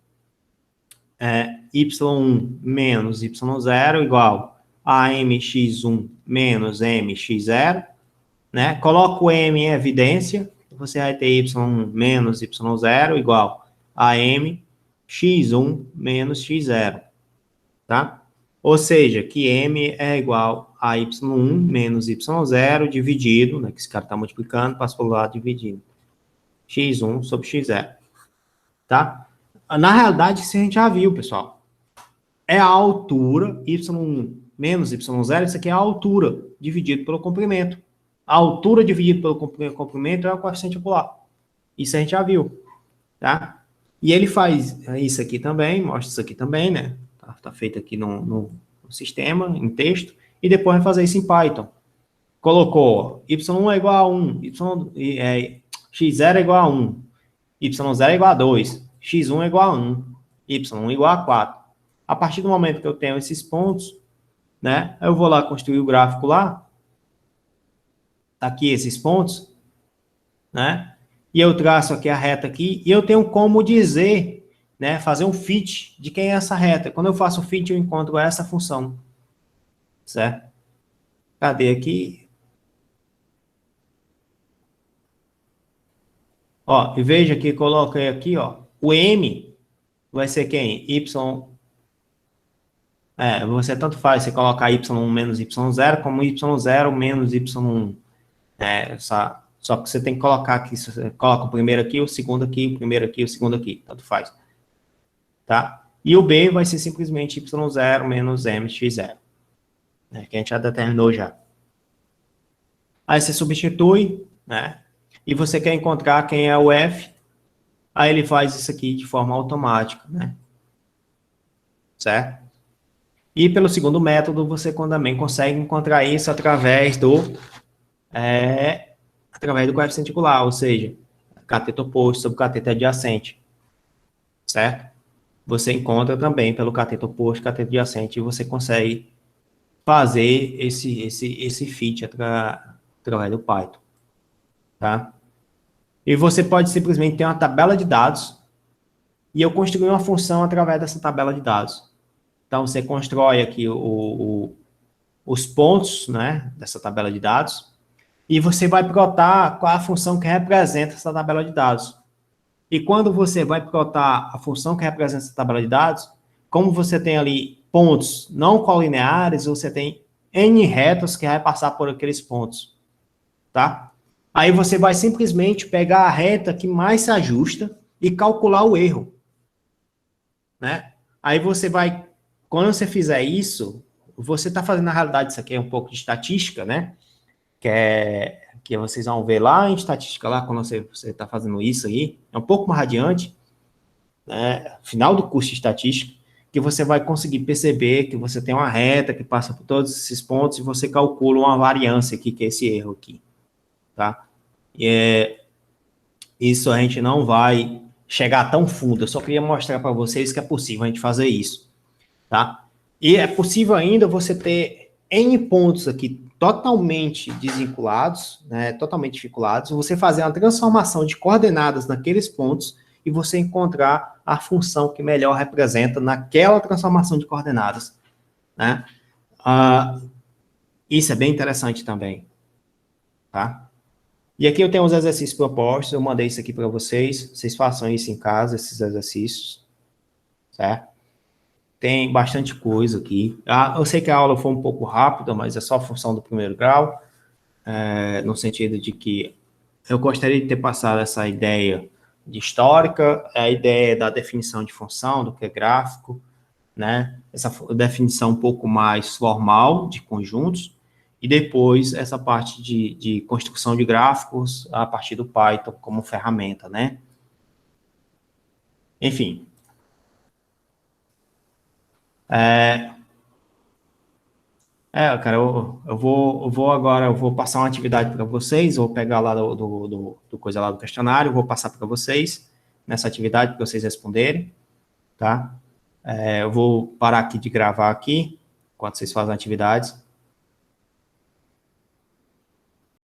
y1 menos y0 igual a mx1 menos mx0, né? Coloca o m em evidência, você vai ter y1 menos y0 igual a mx1 menos x0, tá? Ou seja, que m é igual a y1 menos y0 dividido, né, que esse cara está multiplicando, passa pelo lado dividindo, x1 sobre x0, tá? Na realidade, isso a gente já viu, pessoal. É a altura, y1 menos y0, isso aqui é a altura dividido pelo comprimento. A altura dividido pelo comprimento é o coeficiente angular. Isso a gente já viu, tá? E ele faz isso aqui também, mostra isso aqui também, né? Tá feito aqui no sistema, em texto, e depois vai fazer isso em Python. Colocou y1 é igual a 1, x0 é igual a 1, y0 é igual a 2, x1 é igual a 1, y1 é igual a 4. A partir do momento que eu tenho esses pontos, né, eu vou lá construir o gráfico lá, tá aqui esses pontos, né, e eu traço aqui a reta aqui, e eu tenho como dizer, né, fazer um fit de quem é essa reta. Quando eu faço o fit, eu encontro essa função, certo? Cadê aqui? Ó, e veja que coloquei aqui, ó, o M vai ser quem? Y, você tanto faz, você colocar Y1 menos Y0, como Y0 menos Y1. Só que você tem que colocar aqui, você coloca o primeiro aqui, o segundo aqui, o primeiro aqui, o segundo aqui, tanto faz. Tá? E o B vai ser simplesmente Y0 menos MX0, né, que a gente já determinou já. Aí você substitui, né? E você quer encontrar quem é o F, aí ele faz isso aqui de forma automática, né? Certo? E pelo segundo método, você também consegue encontrar isso através do coeficiente angular, ou seja, cateto oposto sobre cateto adjacente, certo? Você encontra também pelo cateto oposto, cateto adjacente, e você consegue fazer esse fit através do Python, tá? E você pode simplesmente ter uma tabela de dados e eu construir uma função através dessa tabela de dados. Então, você constrói aqui os pontos, né, dessa tabela de dados e você vai plotar qual a função que representa essa tabela de dados. E quando você vai plotar a função que representa essa tabela de dados, como você tem ali pontos não colineares, você tem N retas que vai passar por aqueles pontos, tá? Aí você vai simplesmente pegar a reta que mais se ajusta e calcular o erro, né? Aí você vai, quando você fizer isso, você está fazendo, na realidade, isso aqui é um pouco de estatística, né? Que vocês vão ver lá em estatística, lá quando você está fazendo isso aí, é um pouco mais adiante, né? Final do curso de estatística, que você vai conseguir perceber que você tem uma reta que passa por todos esses pontos e você calcula uma variância aqui, que é esse erro aqui, tá? E isso a gente não vai chegar tão fundo, eu só queria mostrar para vocês que é possível a gente fazer isso, tá? E é possível ainda você ter N pontos aqui totalmente desvinculados, né, totalmente vinculados, você fazer uma transformação de coordenadas naqueles pontos e você encontrar a função que melhor representa naquela transformação de coordenadas, né? Isso é bem interessante também, tá? E aqui eu tenho os exercícios propostos, eu mandei isso aqui para vocês façam isso em casa, esses exercícios, certo? Tem bastante coisa aqui. Eu sei que a aula foi um pouco rápida, mas é só função do primeiro grau, no sentido de que eu gostaria de ter passado essa ideia de histórica, a ideia da definição de função, do que é gráfico, né? Essa definição um pouco mais formal de conjuntos, e depois essa parte de construção de gráficos a partir do Python como ferramenta, né? Enfim. Cara, eu vou passar uma atividade para vocês, vou pegar lá do coisa lá do questionário, vou passar para vocês nessa atividade para vocês responderem, tá? Eu vou parar aqui de gravar aqui, enquanto vocês fazem atividades.